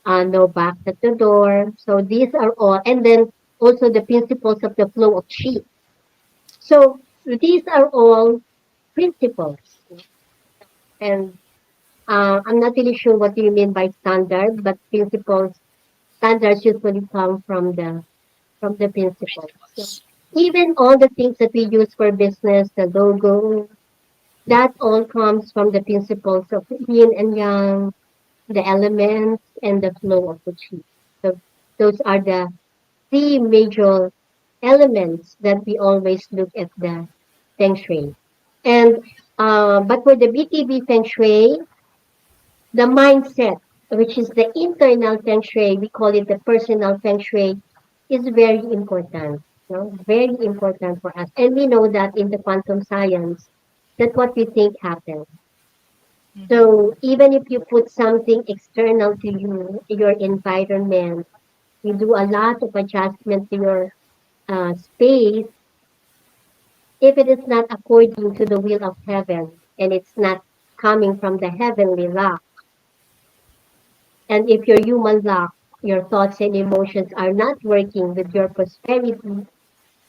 no backs at the door. So these are all, and then also the principles of the flow of chi. So these are all principles, and I'm not really sure what you mean by standard, but principles standards usually come from the principles. So Principles. even all the things that we use for business, the logo, that all comes from the principles of yin and yang, the elements, and the flow of the chi. So those are the three major elements that we always look at the feng shui. And but for the BTB feng shui, the mindset, which is the internal feng shui, we call it the personal feng shui, is very important. You know, very important for us. And we know that in the quantum science, that what we think happens. Mhm. So even if you put something external to you, your environment, you do a lot of adjustment to your space, if it is not according to the will of heaven and it's not coming from the heavenly law, and if your human law, your thoughts and emotions are not working with your prosperity,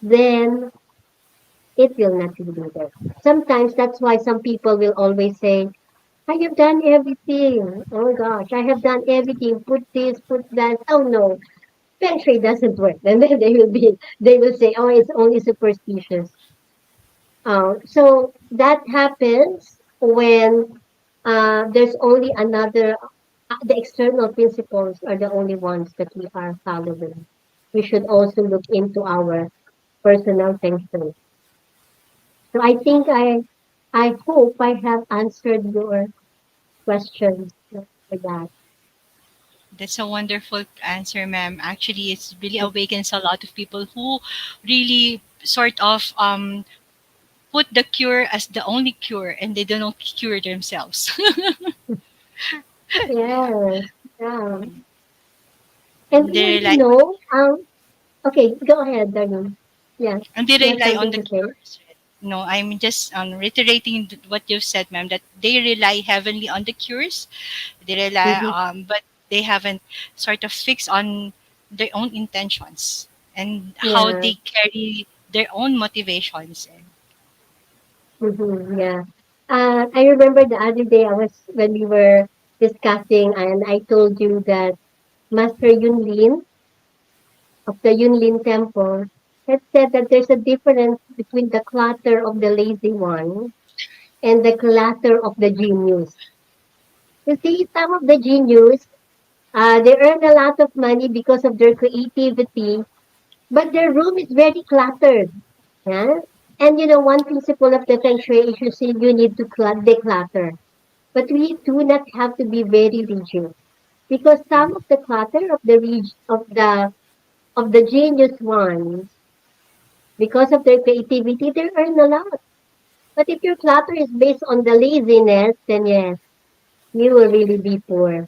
then it will not be there. Sometimes that's why some people will always say, I have done everything. Oh gosh, I have done everything. Put this, put that. Oh no, feng shui doesn't work. And then they will say, oh, it's only superstitious. So that happens. when there's only another, the external principles are the only ones that we are following. We should also look into our personal feng shui. So I think I hope I have answered your questions for that. That's a wonderful answer, ma'am. Actually, it's really awakens a lot of people who really sort of put the cure as the only cure, and they do not cure themselves. Yeah. Yes, yeah. And They rely okay, go ahead, Darlene. Yeah, and they you have rely on something the to say? cures. Right? No, I'm just reiterating what you've said, ma'am. That they rely heavily on the cures. They rely, Mm-hmm. but they haven't sort of fixed on their own intentions and how Yeah, they carry their own motivations. mm-hmm, yeah. I remember the other day when we were discussing, and I told you that Master Yunlin of the Yunlin Temple had said that there's a difference between the clutter of the lazy one and the clutter of the genius. You see, some of the genius, they earn a lot of money because of their creativity, but their room is very cluttered. Yeah? And one principle of the Feng Shui is you see you need to declutter. But we do not have to be very rigid because some of the clutter of the genius ones, because of their creativity, they earn a lot. But if your clutter is based on the laziness, then yes, you will really be poor.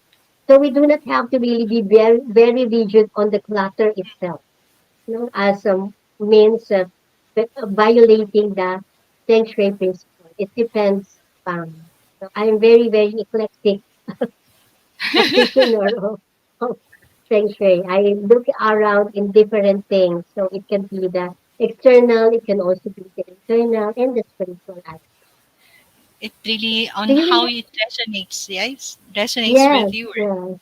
So we do not have to really be very, very rigid on the clutter itself, as a means of violating the Feng Shui principle. It depends. So I'm very, very eclectic practitioner of Feng Shui. I look around in different things. So it can be the external, it can also be the internal and the spiritual aspect. It really Do on you how really? it resonates, yes, resonates Yes, with you. yes,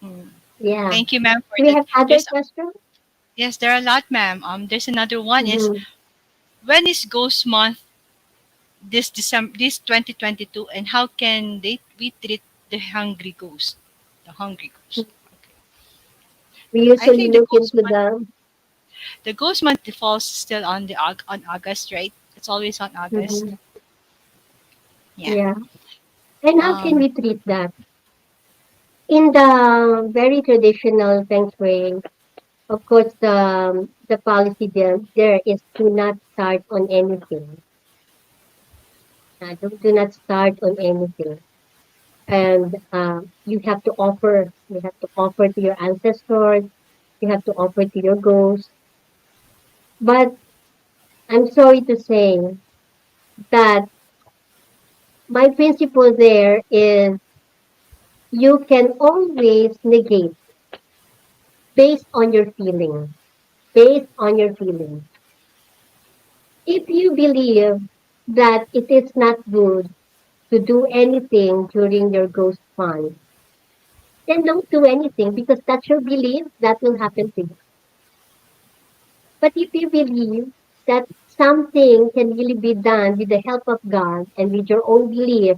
Mm. yeah. Thank you, ma'am, for Do we that. have other There's questions? yes, there are a lot, ma'am. There's another one is Mm-hmm. when is Ghost Month this December, this 2022, and how can we treat the hungry ghost? The hungry ghost. Okay. We I usually think the look Ghost into Month, the Ghost Month falls still on on August, right? It's always on August. mhm, Yeah. yeah. And how can Um. we treat that? In the very traditional Feng Shui, of course, the policy there is to not start on anything. Do not start on anything. And you have to offer to your ancestors, you have to offer to your ghosts. But I'm sorry to say that my principle there is you can always negate based on your feeling. Based on your feeling. If you believe that it is not good to do anything during your ghost fund, then don't do anything because that's your belief that will happen to you. But if you believe that something can really be done with the help of God and with your own belief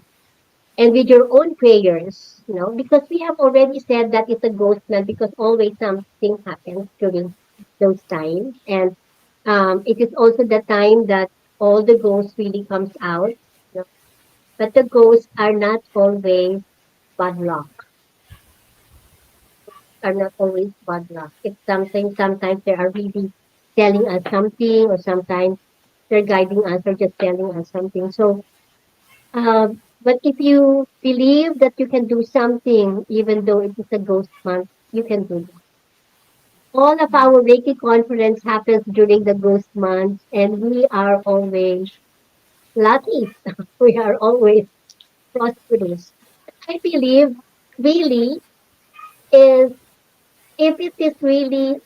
and with your own prayers, because we have already said that it's a ghost land because always something happens during those times. And it is also the time that all the ghosts really comes out. you know, But the ghosts are not always bad luck, are not always bad luck. It's something, sometimes they are really telling us something, or sometimes they're guiding us or just telling us something. So, but if you believe that you can do something, even though it is a ghost month, you can do that. All of our Reiki conference happens during the ghost months, and we are always lucky. We are always prosperous. I believe really is if it is really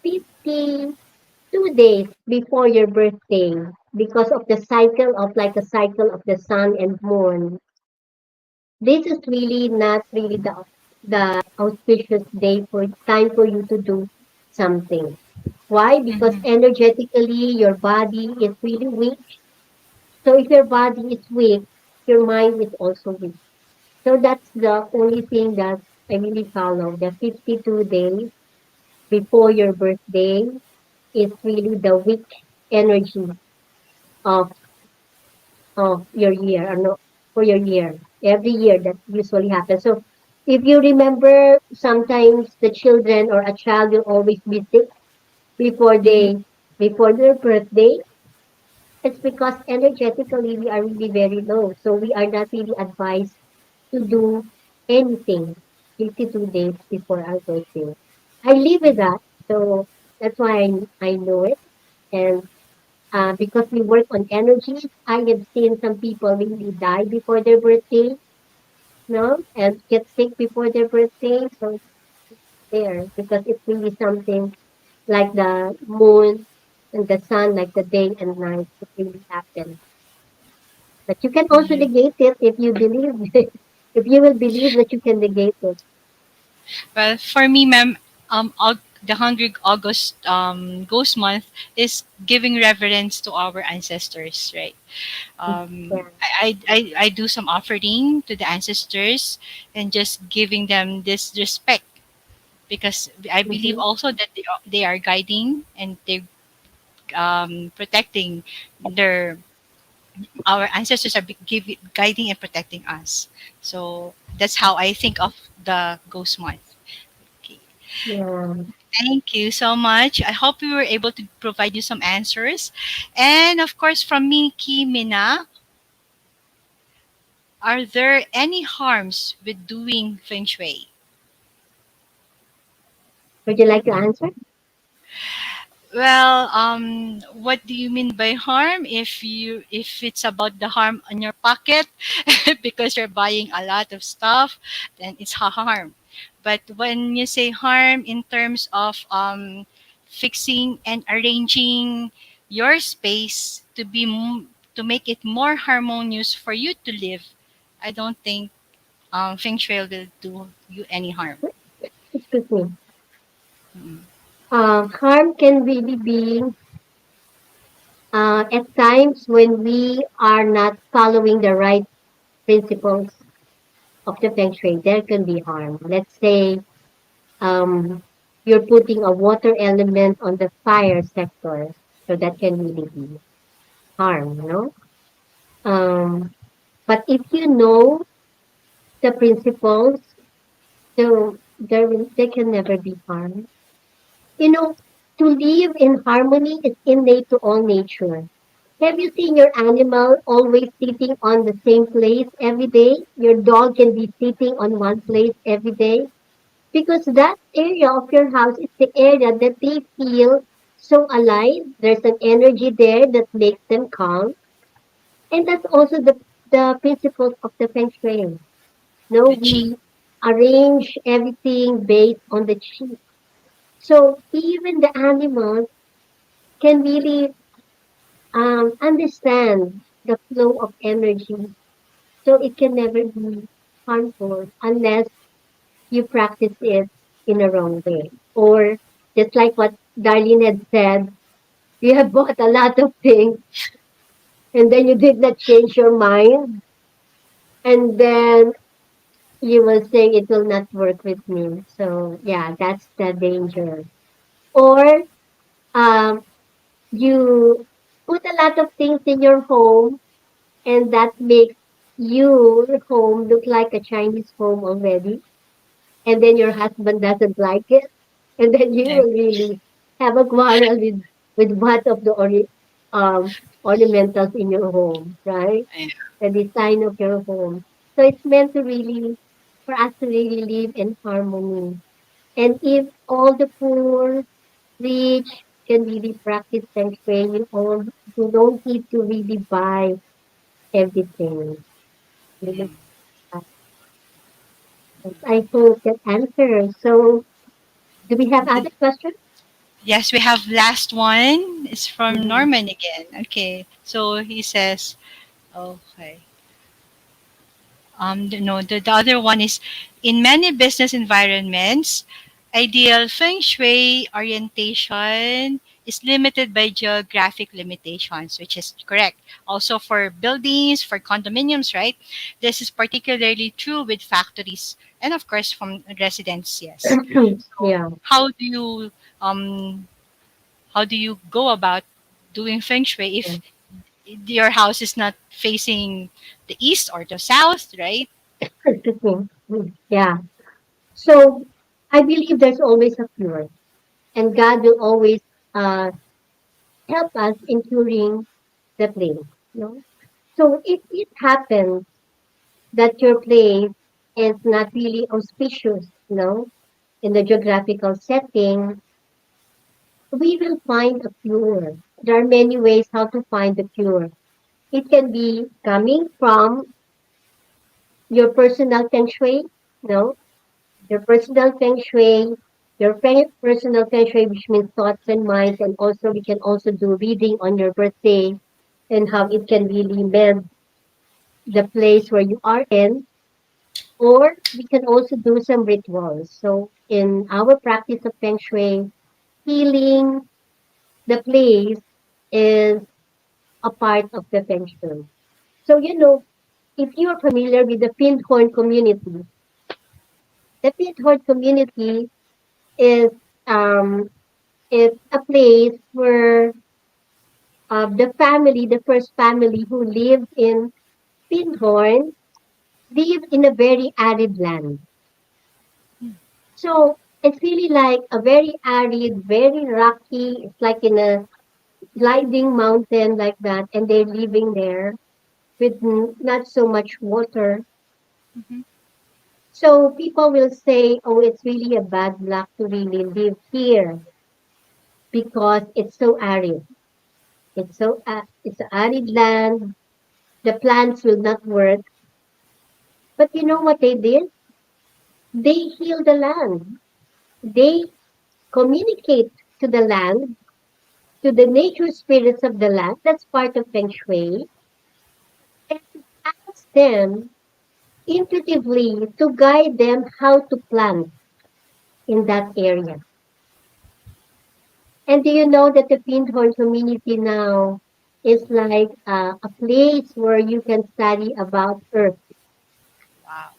52 days before your birthday, because of the cycle of like a cycle of the sun and moon, this is really not really the auspicious day for time for you to do something. Why? Because Mhm. energetically your body is really weak. So if your body is weak, your mind is also weak. So that's the only thing that I really follow. The 52 days before your birthday is really the weak energy of your year, or no, for your year. Every year that usually happens. So if you remember, sometimes the children or a child will always be sick before Mhm. before their birthday. It's because energetically we are really very low. So we are not really advised to do anything 52 days before our birthday. I live with that. So that's why I know it. And because we work on energies, I have seen some people really die before their birthday, no, and get sick before their birthday. So there, because it's really something like the moon and the sun, like the day and night, it really happens. But you can also Mhm. negate it if you believe, if you will believe that you can negate it. Well, for me, ma'am, the 100 August Ghost Month is giving reverence to our ancestors, right? Yeah. I do some offering to the ancestors and just giving them this respect because I believe Mm-hmm. also that they are guiding and they protecting their our ancestors are guiding and protecting us. So that's how I think of the Ghost Month. Okay. Yeah. Thank you so much. I hope we were able to provide you some answers. And of course, from Miki Mina, are there any harms with doing Feng Shui? Would you like to answer? Well, what do you mean by harm? If it's about the harm on your pocket because you're buying a lot of stuff, then it's a harm. But when you say harm in terms of fixing and arranging your space to make it more harmonious for you to live, I don't think Feng Shui will do you any harm. Excuse me. Mm. Harm can really be at times when we are not following the right principles of the feng shui. There can be harm. Let's say um, you're putting a water element on the fire sector, so that can really be harm, you know. But if you know the principles, so there can never be harm. You know, to live in harmony is innate to all nature. Have you seen your animal always sitting on the same place every day? Your dog can be sitting on one place every day because that area of your house is the area that they feel so alive. There's an energy there that makes them calm. And that's also the principles of the feng shui. No, The chi. we arrange everything based on the chi. So even the animals can really understand the flow of energy. So it can never be harmful unless you practice it in a wrong way. Or just like what Darlene had said, you have bought a lot of things and then you did not change your mind. And then you will say it will not work with me. So yeah, that's the danger. Or um, you put a lot of things in your home and that makes your home look like a Chinese home already. And then your husband doesn't like it. And then you Yeah. will really have a quarrel with what of the ornamentals in your home, right? Yeah. The design of your home. So it's meant to really, for us to really live in harmony. And if all the poor, rich can really practice feng shui, you don't need to really buy everything. You know, I hope that answers. So, do we have other questions? Yes, we have last one. It's from Mhm. Norman again. Okay. So he says, okay. No, the other one is in many business environments, ideal feng shui orientation is limited by geographic limitations, which is correct. Also for buildings, for condominiums, right? This is particularly true with factories and of course from residents, yes. So Yeah. um how do you go about doing feng shui Yeah. if your house is not facing the east or the south, right? Excuse me. Yeah. So I believe there's always a cure, and God will always uh, help us in curing the place. You know? So if it happens that your place is not really auspicious, in the geographical setting, we will find a cure. There are many ways how to find the cure. It can be coming from your personal feng shui, no? Your personal feng shui, personal feng shui, which means thoughts and minds, and also we can also do reading on your birthday and how it can really mend the place where you are in, or we can also do some rituals. So in our practice of feng shui, healing the place is a part of the feng shui. So if you are familiar with the Findhorn community, the Findhorn community is um it's a place where the first family who lived in Findhorn, lived in a very arid land. So it's really like a very arid, very rocky. It's like in a gliding mountain like that, and they're living there with not so much water. Hmm. So people will say, "Oh, it's really a bad luck to really live here because it's so arid. It's an arid land. The plants will not work." But you know what they did? They heal the land. They communicate to the land, to the nature spirits of the land. That's part of Feng Shui, and ask them intuitively to guide them how to plant in that area. And do you know that the Pindhorn community now is like a place where you can study about Earth? Wow.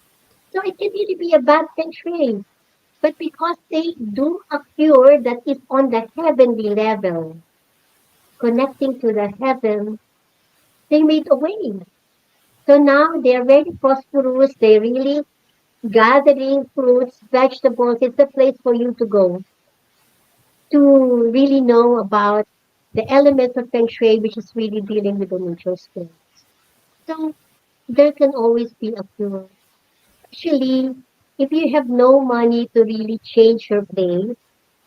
So it can really be a bad Feng Shui. But because they do a cure that is on the heavenly level, connecting to the heaven, they made a way. So now they're very prosperous. They really gathering fruits, vegetables. It's a place for you to go to really know about the elements of Feng Shui, which is really dealing with the nature spirit. So there can always be a cure. Especially if you have no money to really change your place,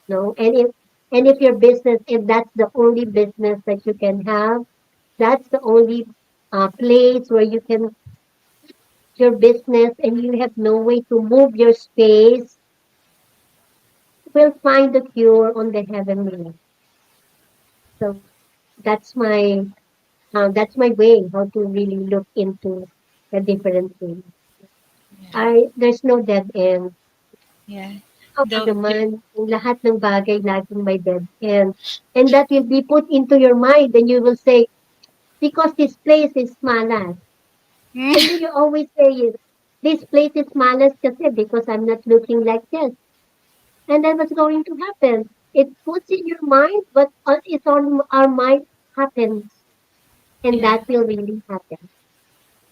no, and if your business, if that's the only business that you can have, that's the only place where you can your business, and you have no way to move your space, will find the cure on the heavenly level. So that's my way how to really look into the different things. Yeah. There's no dead end. Yeah. How ba The naman, yung lahat ng bagay laging may dead end. And that will be put into your mind, and you will say, because this place is malas. And then you always say it. This place is malas kasi because I'm not looking like this. And then what's going to happen? It puts in your mind, but it's on our mind happens. And yeah, that will really happen.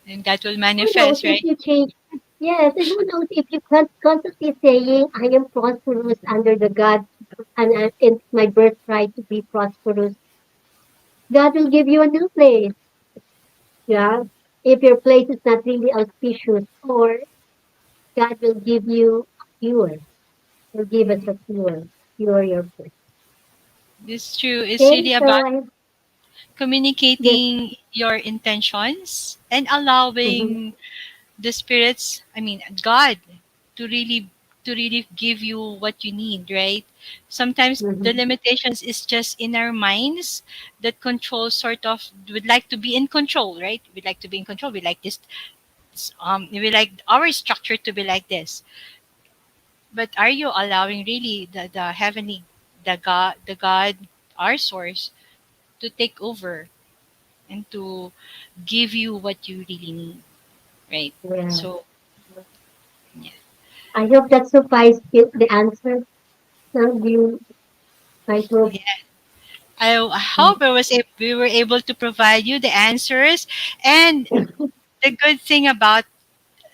and that will Who knows manifest, if right? you change? Yes, and who knows if you constantly saying, I am prosperous under the God, and it's my birthright to be prosperous. God will give you a new place. Yeah. If your place is not really auspicious, or God will give you a cure. He'll give us Mhm. a cure your place. This true. It's Okay, really so about yes. communicating your intentions and Mm-hmm, allowing the spirits, I mean God, to really give you what you need, right? Sometimes the mm-hmm, limitations is just in our minds that control sort of would like to be in control, right? We like to be in control. We like this we like our structure to be like this. But are you allowing really the heavenly, the God our source to take over and to give you what you really need, right? Yeah. So, yeah. I hope that suffices the answer. So you, I hope. Yeah. I hope we were able to provide you the answers. And the good thing about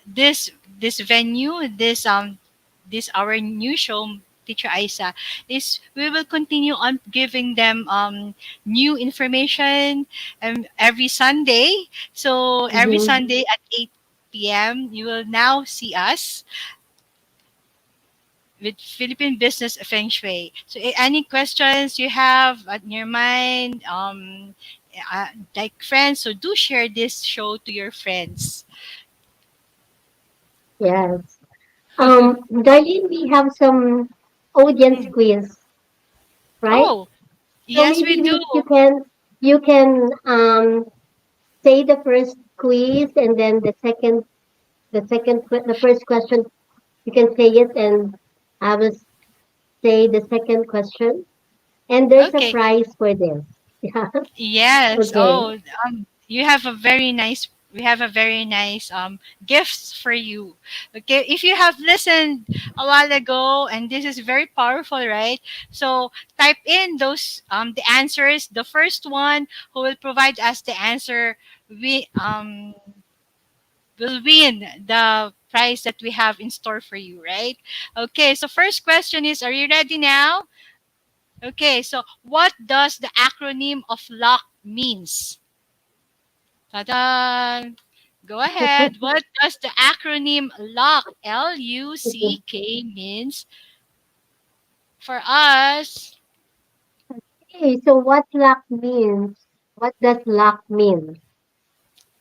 this this venue, this our new show, Teacher Isa, is we will continue on giving them new information every Sunday. So every Mhm. Sunday at 8 p.m. you will now see us with Philippine Business Feng Shui. So, any questions you have at your mind, like friends, so do share this show to your friends. Yes. Darlene, we have some audience quiz, right? Oh, So yes, we maybe do. you can say the first quiz and then the first question you can say it and I will say the second question and there's a Okay. prize for this. Yeah. Yes. Okay. Oh, you have a very nice. We have a very nice gifts for you. Okay, if you have listened a while ago, and this is very powerful, right? So type in those the answers. The first one who will provide us the answer, we will win the prize that we have in store for you, right? Okay. So first question is, are you ready now? Okay. So what does the acronym of LOCK means? Ta-da! Go ahead. What does the acronym LUCK, Luck, means for us? Okay, so what luck means? What does luck mean?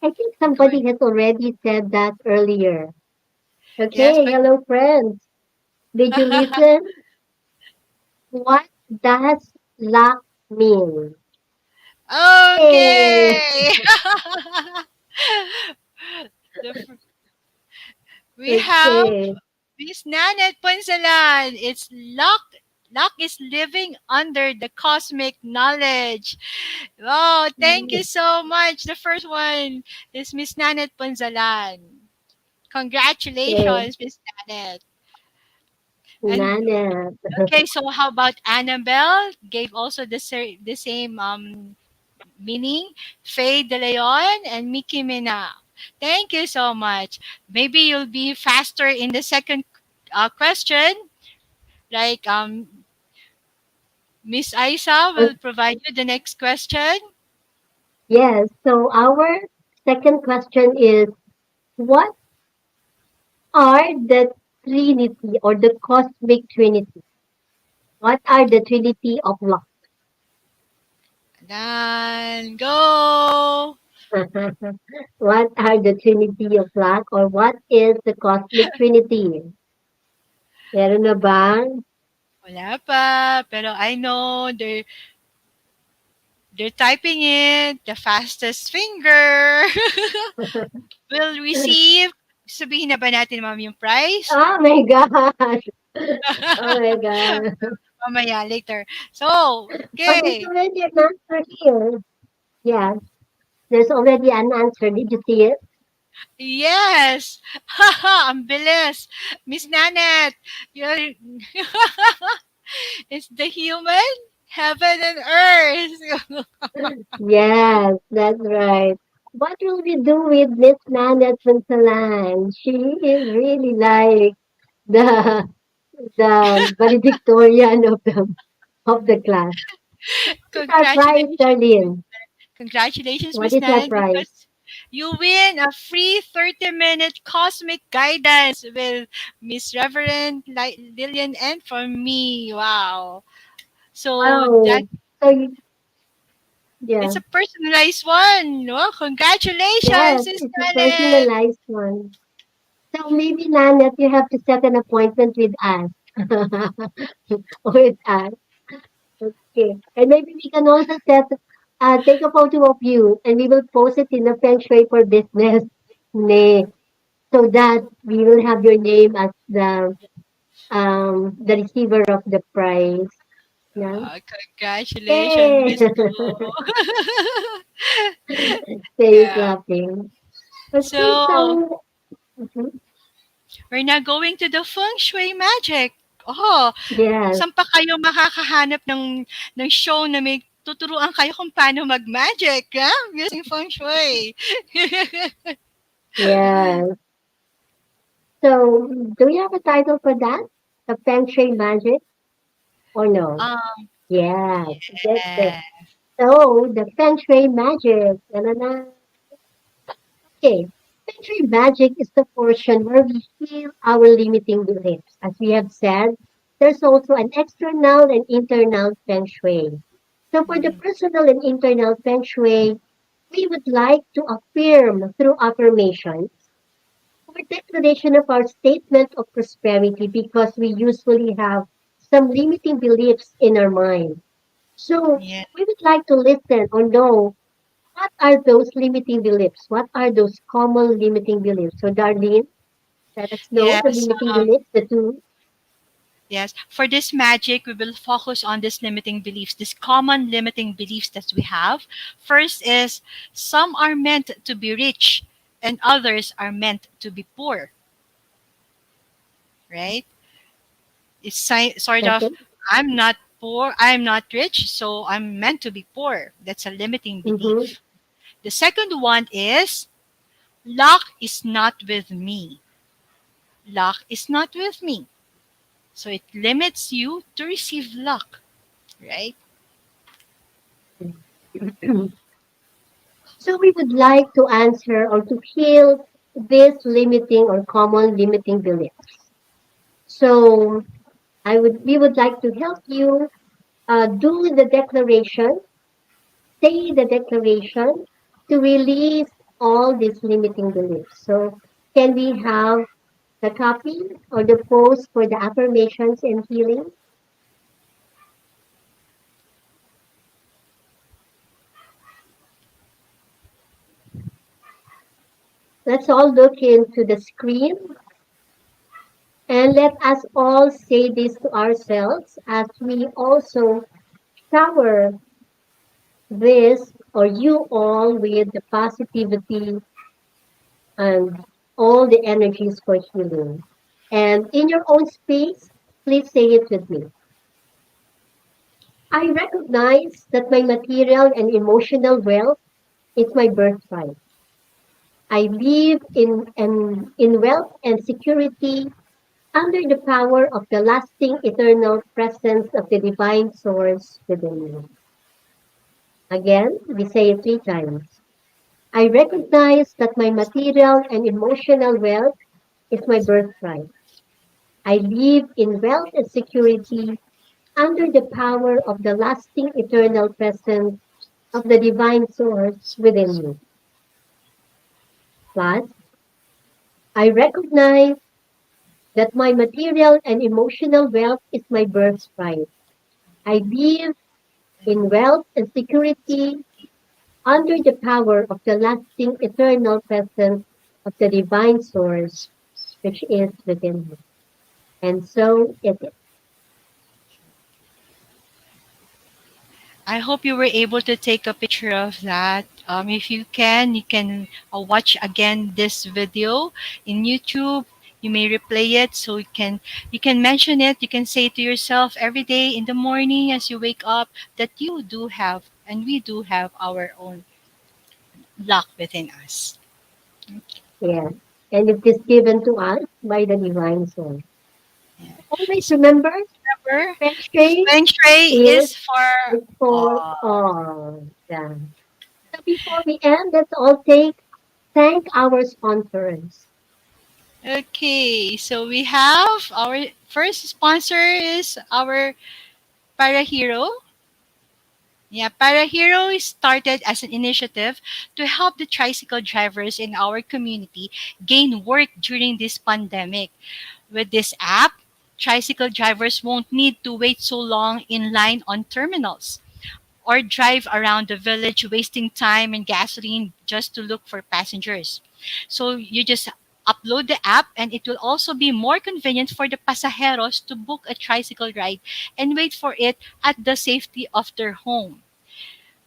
I think Go ahead. somebody has already said that earlier. Yes, Okay, but hello friends. Did you listen? What does luck mean? Hey! okay. the, fir- we have Okay. Miss Nanette Ponsalan. It's luck. Luck is living under the cosmic knowledge. Oh, thank you so much. The first one is Miss Nanette Ponsalan. Okay. Congratulations, Miss Nanette. And Nanette. okay, so how about Annabelle? Gave also the same meaning. Faye De Leon and Mickey Mina. Thank you so much. Maybe you'll be faster in the second question. Like Miss Isa will provide you the next question. Yes, so our second question is what are the Trinity or the cosmic Trinity? What are the Trinity of luck? Then go. What are the Trinity of luck or what is the cosmic Trinity? Meron na ba? Wala pa, pero I know they're typing it. The fastest finger will receive. Sabihin na ba natin, ma'am, yung prize? Oh my gosh! Oh my god! Mamaya, later. So, Oh, there's okay. already an answer here. Yes, there's already an answer. Did you see it? Yes! Haha, ang bilis. Miss Nanette, you're... it's the human, heaven and earth. Yes, that's right. What will we do with Miss Nanette Punsalan? She is really like the valedictorian of the class. What is our prize, Congratulations. Darlene? Congratulations, What Miss is our Nanette, prize? because you win a free 30-minute cosmic guidance with Miss Reverend Lilian and from me. Wow. So that Wow. So, yeah, it's a personalized one. No? yes, Congratulations, Miss it's a Nanette. personalized one. So maybe, Nanette, you have to set an appointment with us. With us. Okay. And maybe we can also take a photo of you and we will post it in the Feng Shui for Business ne, so that we will have your name as the receiver of the prize. No? Congratulations, Hey! Miss Lou. Stay Yeah. clapping. Okay, So so mhm, we're now going to the feng shui magic. Oh, yes, saan pa kayo makakahanap ng show na may tuturuan kayo kung paano mag-magic, ha? Using feng shui. yes. So, do you have a title for that? The Feng Shui Magic or no? um, Yes, that's it. yeah. So, the Feng Shui Magic. Na-na-na. Okay. Feng Shui Magic is the portion where we heal our limiting beliefs. As we have said, there's also an external and internal Feng Shui. So, for the Mhm. personal and internal Feng Shui, we would like to affirm through affirmations or declaration of our statement of prosperity because we usually have some limiting beliefs in our mind. So Yeah. we would like to listen or know what are those limiting beliefs? What are those common limiting beliefs? So Darlene, let us know the Yes. limiting beliefs, the two. Yes. For this magic, we will focus on these limiting beliefs, these common limiting beliefs that we have. First is some are meant to be rich and others are meant to be poor, right? It's sort of, Okay. I'm not poor, I'm not rich, so I'm meant to be poor. That's a limiting Mm-hmm. belief. The second one is luck is not with me. Luck is not with me. So it limits you to receive luck, right? So we would like to answer or to heal this limiting or common limiting beliefs. So we would like to help you do the declaration, say the declaration to release all these limiting beliefs. So can we have the copy or the post for the affirmations and healing? Let's all look into the screen and let us all say this to ourselves as we also shower this or you all with the positivity and all the energies for healing. And in your own space, please say it with me. I recognize that my material and emotional wealth is my birthright. I live in wealth and security under the power of the lasting eternal presence of the divine source within me. Again, we say it 3 times. I recognize that my material and emotional wealth is my birthright. I live in wealth and security under the power of the lasting eternal presence of the divine source within me. Plus, I recognize that my material and emotional wealth is my birthright. I live in wealth and security under the power of the lasting eternal presence of the divine source which is within me. And so it is. I hope you were able to take a picture of that. If you can watch again this video in YouTube. You may replay it so you can mention it. You can say to yourself every day in the morning as you wake up that you do have and we do have our own luck within us. Yeah. And it is given to us by the divine source. Yeah. Always So remember, remember, feng shui Feng Shui is is for for all. all. Yeah. So before we end, let's all thank our sponsors. Okay, so we have our first sponsor is our Parahero. Yeah, Parahero started as an initiative to help the tricycle drivers in our community gain work during this pandemic. With this app, tricycle drivers won't need to wait so long in line on terminals or drive around the village wasting time and gasoline just to look for passengers. So you just Upload the app, and it will also be more convenient for the pasajeros to book a tricycle ride and wait for it at the safety of their home.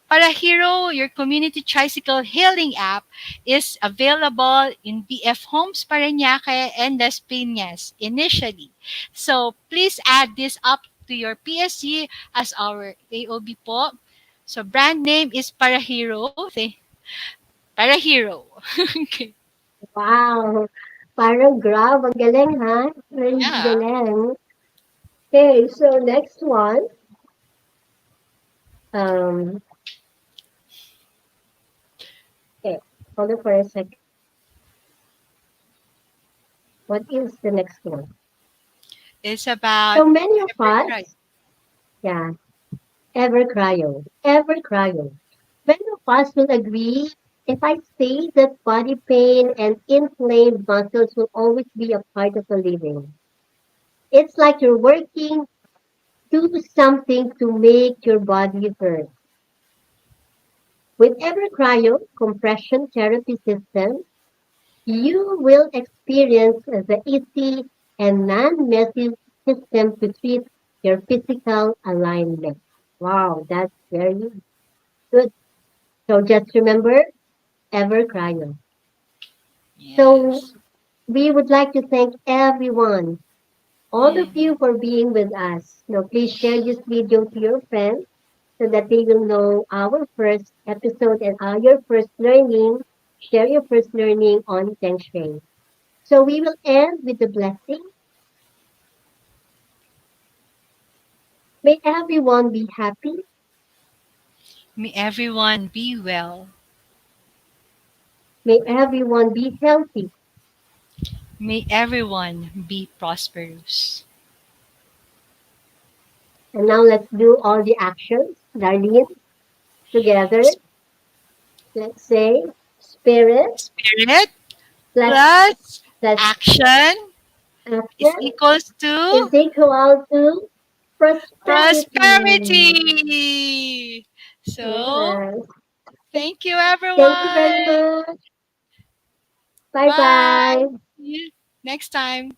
Para Hero, your community tricycle hailing app, is available in BF Homes, Parañaque, and Las Piñas initially. So please add this up to your PSG as our AOB po. So brand name is Para Hero. Para Hero. Okay. Wow! Parang grab, ang galing ha? Ang Yeah. galing. Okay, so next one. Um, okay, hold on for a second. What is the next one? It's about So many of us, Evercry. yeah, ever cryo, ever cryo. Many of us will agree if I say that body pain and inflamed muscles will always be a part of the living. It's like you're working, do something to make your body hurt. With every cryo compression therapy system, you will experience the easy and non-messy system to treat your physical alignment. Wow, that's very good. So just remember, ever cryo. So Yes. we would like to thank everyone, all of Mhm. you for being with us. Now please share this video to your friends so that they will know our first episode and your first learning. Share your first learning on Feng Shui. So we will end with the blessing. May everyone be happy. May everyone be well. May everyone be healthy. May everyone be prosperous. And now let's do all the actions. Darleen, together. Let's say spirit Spirit plus, plus plus action is action equals to is equal to prosperity. prosperity. So, Yes. thank you, Thank you very everyone. much. Bye Bye. bye. See you next time.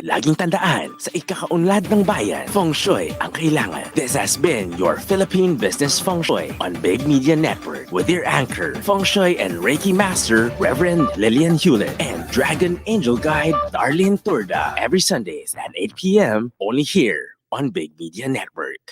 Laging tandaan, sa ikakaunlad ng bayan, Feng Shui ang kailangan. This has been your Philippine Business Feng Shui on Big Media Network with your anchor, Feng Shui and Reiki Master, Reverend Lilian Hewlett, and Dragon Angel Guide, Darleen Turda. Every Sundays at 8 p.m. only here on Big Media Network.